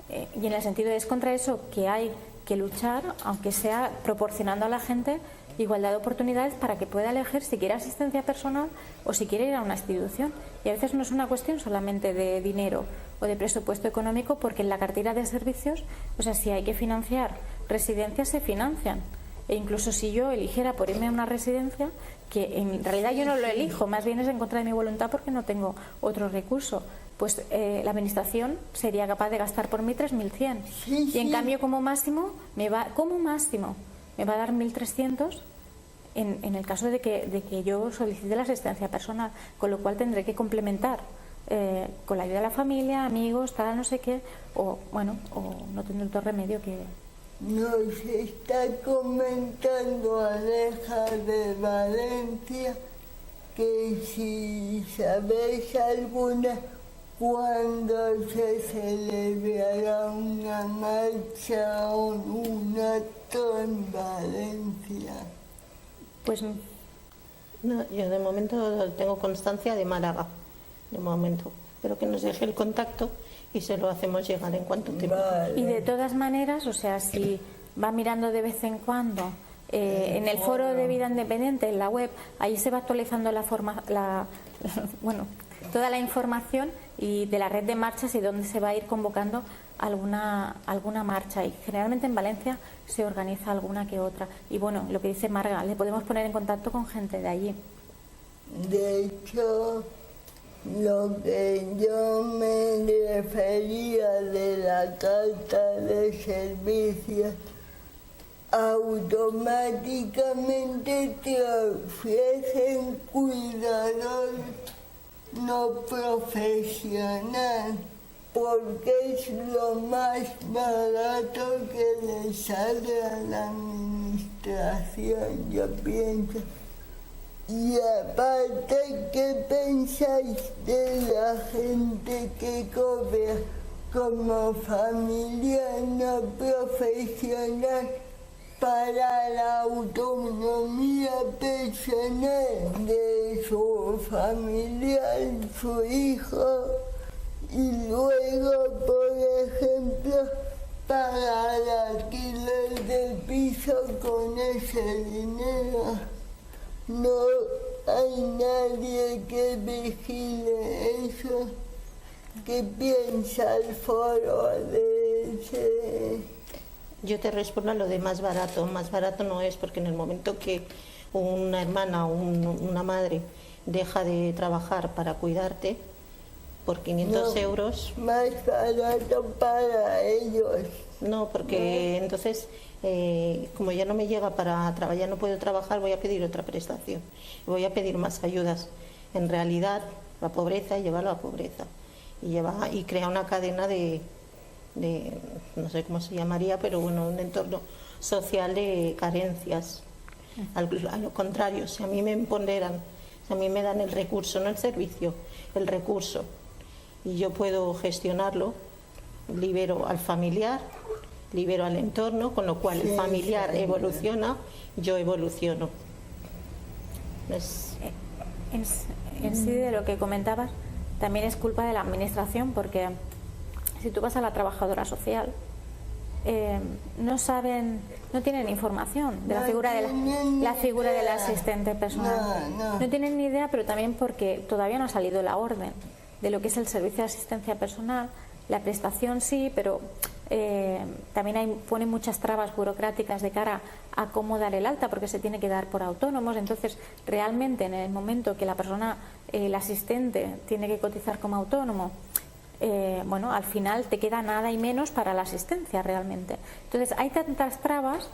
y en el sentido es contra eso que hay que luchar, aunque sea proporcionando a la gente igualdad de oportunidades para que pueda elegir si quiere asistencia personal o si quiere ir a una institución. Y a veces no es una cuestión solamente de dinero o de presupuesto económico, porque en la cartera de servicios, o sea, si hay que financiar residencias, se financian. E incluso si yo eligiera por irme a una residencia, que en realidad yo no lo elijo, más bien es en contra de mi voluntad porque no tengo otro recurso, pues la administración sería capaz de gastar por mí 3.100. Y en cambio como máximo me va a dar 1.300 en el caso de que yo solicite la asistencia personal, con lo cual tendré que complementar con la ayuda de la familia, amigos, tal, no sé qué, o bueno, o no tendré otro remedio que... Nos está comentando Aleja de Valencia que si sabéis alguna cuándo se celebrará una marcha o un acto en Valencia. Pues no, yo de momento tengo constancia de Málaga, de momento, pero que nos deje el contacto y se lo hacemos llegar en cuanto tiempo. Y de todas maneras, o sea, si va mirando de vez en cuando en el foro de vida independiente, en la web, ahí se va actualizando toda la información y de la red de marchas y dónde se va a ir convocando alguna marcha, y generalmente en Valencia se organiza alguna que otra. Y bueno, lo que dice Marga, le podemos poner en contacto con gente de allí. De hecho, lo que yo me refería de la carta de servicios, automáticamente te ofrecen cuidador no profesional, porque es lo más barato que le sale a la administración, yo pienso. Y aparte, ¿qué pensáis de la gente que cobra como familiar no profesional para la autonomía personal de su familiar, su hijo, y luego, por ejemplo, pagar alquiler del piso con ese dinero? No hay nadie que vigile eso. ¿Qué piensa el foro de ese? Yo te respondo a lo de más barato. Más barato no es, porque en el momento que una hermana o una madre deja de trabajar para cuidarte, por 500 euros... Más barato para ellos. No, porque entonces... como ya no me llega para trabajar, ya no puedo trabajar, voy a pedir otra prestación, voy a pedir más ayudas. En realidad, la pobreza lleva a la pobreza y crea una cadena de no sé cómo se llamaría, pero bueno, un entorno social de carencias. A lo contrario, si a mí me empoderan, si a mí me dan el recurso, no el servicio, el recurso, y yo puedo gestionarlo, libero al familiar, libero al entorno, con lo cual el familiar evoluciona, yo evoluciono. En sí, de lo que comentabas, también es culpa de la administración, porque si tú vas a la trabajadora social, no tienen información de la figura del asistente personal. No tienen ni idea, pero también porque todavía no ha salido la orden de lo que es el servicio de asistencia personal. La prestación sí, pero también pone muchas trabas burocráticas de cara a cómo dar el alta, porque se tiene que dar por autónomos. Entonces, realmente, en el momento que la persona, el asistente, tiene que cotizar como autónomo, al final te queda nada y menos para la asistencia realmente. Entonces, hay tantas trabas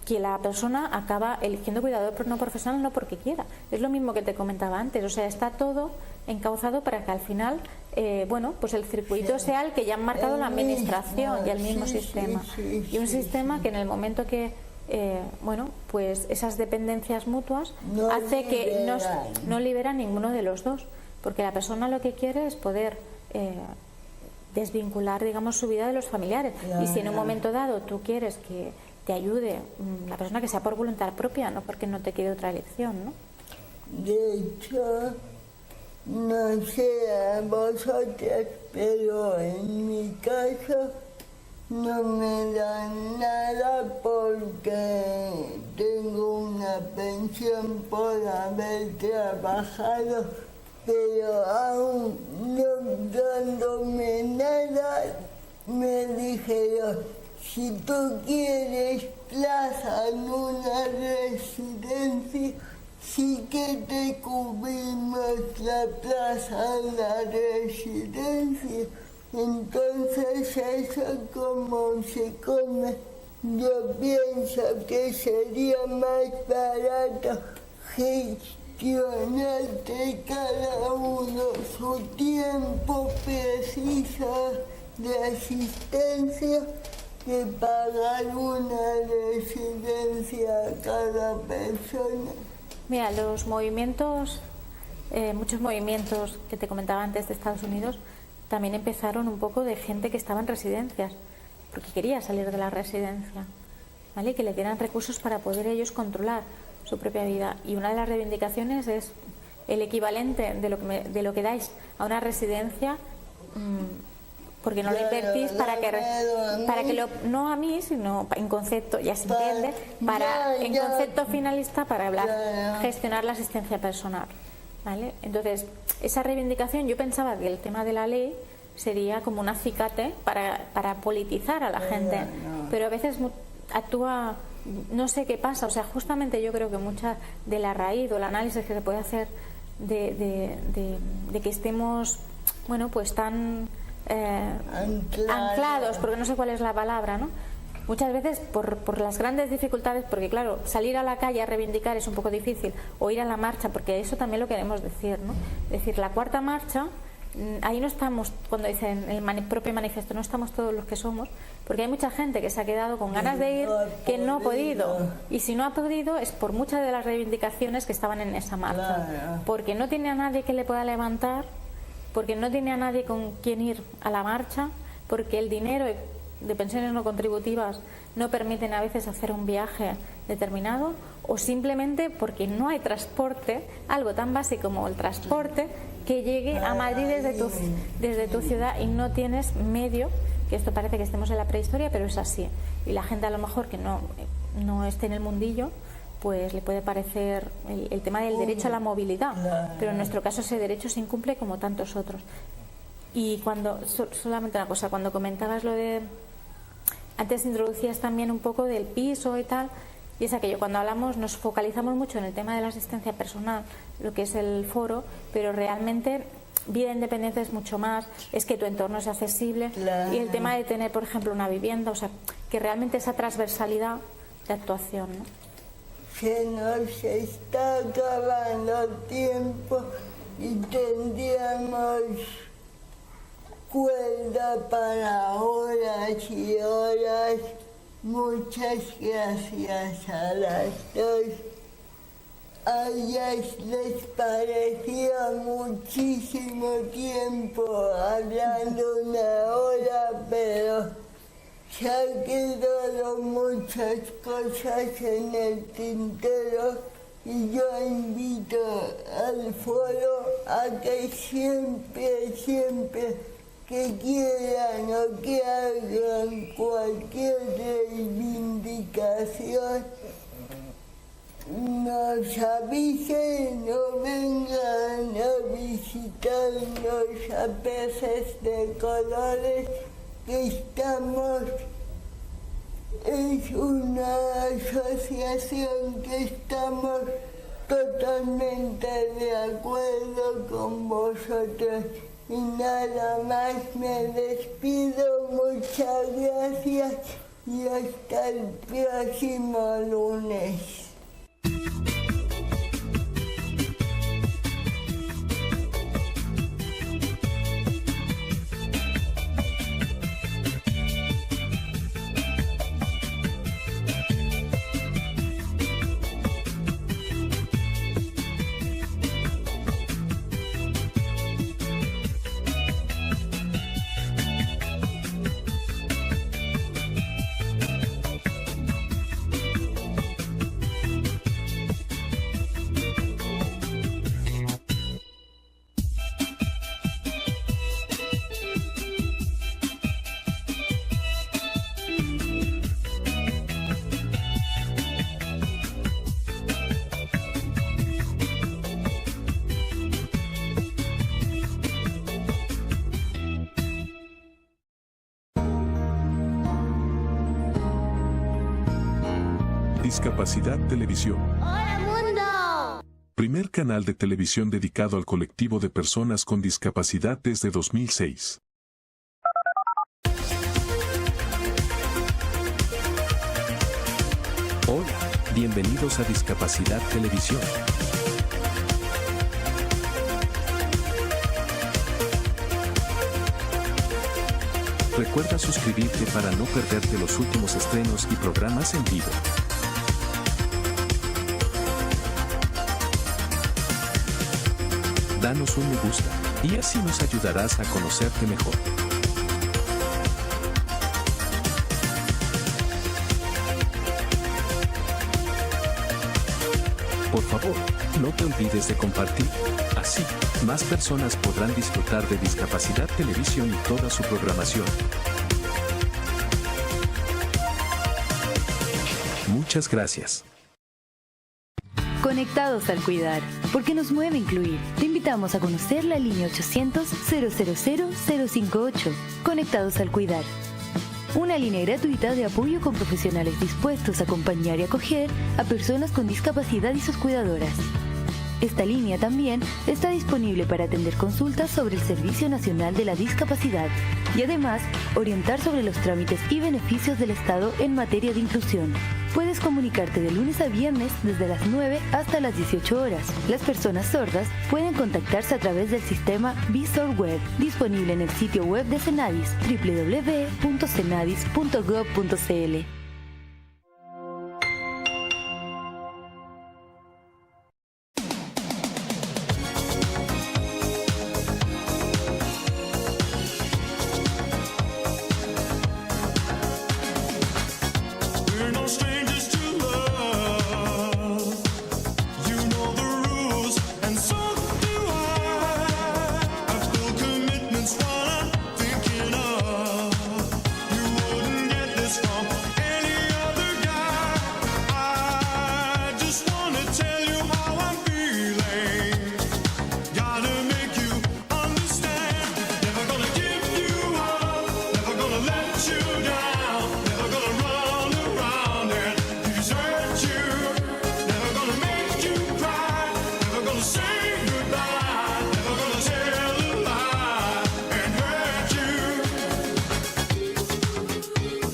que la persona acaba eligiendo cuidador no profesional no porque quiera. Es lo mismo que te comentaba antes, o sea, está todo encauzado para que al final, bueno, pues el circuito sea el que ya han marcado la administración y el mismo sistema. Y un sistema que en el momento que, bueno, pues esas dependencias mutuas hace que no libera ninguno de los dos, porque la persona lo que quiere es poder desvincular, digamos, su vida de los familiares. Y si en un momento dado tú quieres que te ayude la persona, que sea por voluntad propia, no porque no te quede otra elección, ¿no? De hecho, no sé a vosotras, pero en mi caso no me dan nada porque tengo una pensión por haber trabajado, pero aún no dándome nada me dijeron: si tú quieres plaza en una residencia, sí que te cubrimos la plaza en la residencia. Entonces eso como se come, yo pienso que sería más barato gestionar de cada uno su tiempo preciso de asistencia que pagar una residencia a cada persona. Mira, los movimientos, muchos movimientos que te comentaba antes de Estados Unidos, también empezaron un poco de gente que estaba en residencias, porque quería salir de la residencia, ¿vale? Y que le dieran recursos para poder ellos controlar su propia vida. Y una de las reivindicaciones es el equivalente de lo que dais a una residencia, porque no lo invertís para que lo, no a mí, sino en concepto, ya se entiende, en concepto finalista para gestionar la asistencia personal, ¿vale? Entonces, esa reivindicación, yo pensaba que el tema de la ley sería como un acicate para politizar a la gente, pero a veces actúa, no sé qué pasa, o sea, justamente yo creo que mucha de la raíz o el análisis que se puede hacer de que estemos, bueno, pues tan anclados, porque no sé cuál es la palabra, ¿no? Muchas veces por las grandes dificultades, porque claro, salir a la calle a reivindicar es un poco difícil, o ir a la marcha, porque eso también lo queremos decir, ¿no? Es decir, la cuarta marcha, ahí no estamos, cuando dicen el propio manifiesto, no estamos todos los que somos, porque hay mucha gente que se ha quedado con ganas de ir, que no ha podido, y si no ha podido es por muchas de las reivindicaciones que estaban en esa marcha, porque no tiene a nadie que le pueda levantar, porque no tiene a nadie con quien ir a la marcha, porque el dinero de pensiones no contributivas no permiten a veces hacer un viaje determinado, o simplemente porque no hay transporte, algo tan básico como el transporte, que llegue a Madrid desde tu ciudad, y no tienes medio, que esto parece que estemos en la prehistoria, pero es así. Y la gente a lo mejor que no esté en el mundillo, pues le puede parecer el tema del derecho a la movilidad, pero en nuestro caso ese derecho se incumple como tantos otros. Y solamente una cosa, cuando comentabas lo de, antes introducías también un poco del piso y tal, y es aquello, cuando hablamos nos focalizamos mucho en el tema de la asistencia personal, lo que es el foro, pero realmente vida independiente es mucho más, es que tu entorno es accesible, y el tema de tener, por ejemplo, una vivienda, o sea, que realmente esa transversalidad de actuación, ¿no? Se nos está acabando tiempo y tendríamos cuerda para horas y horas. Muchas gracias a las dos. A ellas les pareció muchísimo tiempo hablando una hora, pero se han quedado muchas cosas en el tintero, y yo invito al foro a que siempre que quieran o que hagan cualquier reivindicación, nos avisen o vengan a visitarnos a Peces de Colores, que estamos, es una asociación que estamos totalmente de acuerdo con vosotros. Y nada más, me despido, muchas gracias y hasta el próximo lunes. Discapacidad Televisión. ¡Hola mundo! Primer canal de televisión dedicado al colectivo de personas con discapacidad desde 2006. Hola, bienvenidos a Discapacidad Televisión. Recuerda suscribirte para no perderte los últimos estrenos y programas en vivo. Danos un me gusta, y así nos ayudarás a conocerte mejor. Por favor, no te olvides de compartir. Así, más personas podrán disfrutar de Discapacidad Televisión y toda su programación. Muchas gracias. Conectados al cuidar, porque nos mueve incluir. Te invitamos a conocer la línea 800-000-058. Conectados al cuidar. Una línea gratuita de apoyo con profesionales dispuestos a acompañar y acoger a personas con discapacidad y sus cuidadoras. Esta línea también está disponible para atender consultas sobre el Servicio Nacional de la Discapacidad y además orientar sobre los trámites y beneficios del Estado en materia de inclusión. Puedes comunicarte de lunes a viernes desde las 9 hasta las 18 horas. Las personas sordas pueden contactarse a través del sistema Visor Web, disponible en el sitio web de Cenadis, www.cenadis.gov.cl.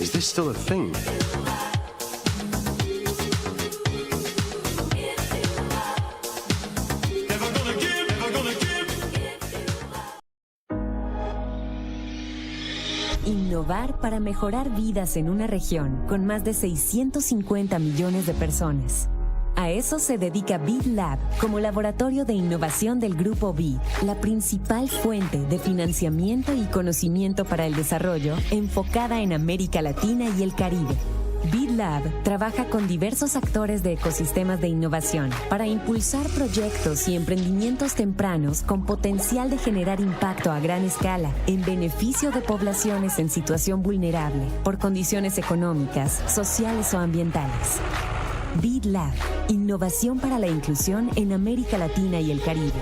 Is this still a thing? Innovar para mejorar vidas en una región con más de 650 millones de personas. A eso se dedica BID Lab como laboratorio de innovación del Grupo BID, la principal fuente de financiamiento y conocimiento para el desarrollo enfocada en América Latina y el Caribe. BID Lab trabaja con diversos actores de ecosistemas de innovación para impulsar proyectos y emprendimientos tempranos con potencial de generar impacto a gran escala en beneficio de poblaciones en situación vulnerable por condiciones económicas, sociales o ambientales. BID Lab, innovación para la inclusión en América Latina y el Caribe.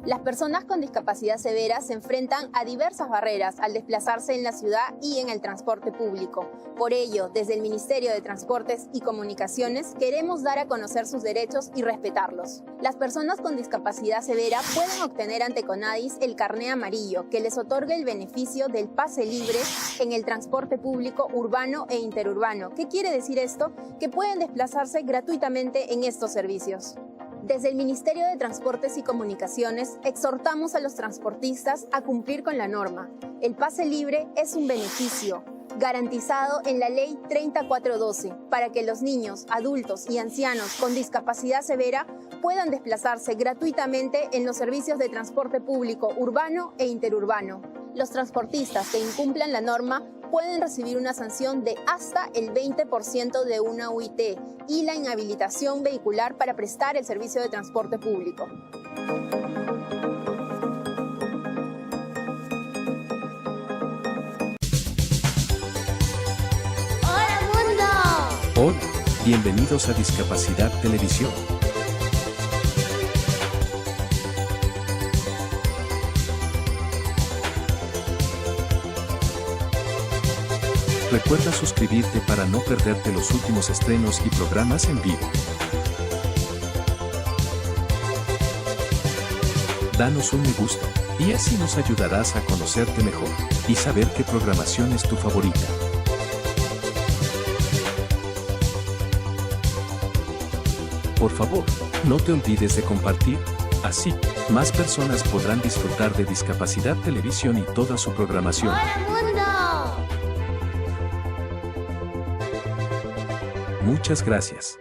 Las personas con discapacidad severa se enfrentan a diversas barreras al desplazarse en la ciudad y en el transporte público. Por ello, desde el Ministerio de Transportes y Comunicaciones queremos dar a conocer sus derechos y respetarlos. Las personas con discapacidad severa pueden obtener ante CONADIS el carné amarillo, que les otorga el beneficio del pase libre en el transporte público urbano e interurbano. ¿Qué quiere decir esto? Que pueden desplazarse gratuitamente en estos servicios. Desde el Ministerio de Transportes y Comunicaciones exhortamos a los transportistas a cumplir con la norma. El pase libre es un beneficio garantizado en la Ley 3412 para que los niños, adultos y ancianos con discapacidad severa puedan desplazarse gratuitamente en los servicios de transporte público urbano e interurbano. Los transportistas que incumplan la norma pueden recibir una sanción de hasta el 20% de una UIT y la inhabilitación vehicular para prestar el servicio de transporte público. ¡Hola mundo! Hola, bienvenidos a Discapacidad Televisión. Recuerda suscribirte para no perderte los últimos estrenos y programas en vivo. Danos un me gusta, y así nos ayudarás a conocerte mejor y saber qué programación es tu favorita. Por favor, no te olvides de compartir, así, más personas podrán disfrutar de Discapacidad Televisión y toda su programación. ¡Hola mundo! Muchas gracias.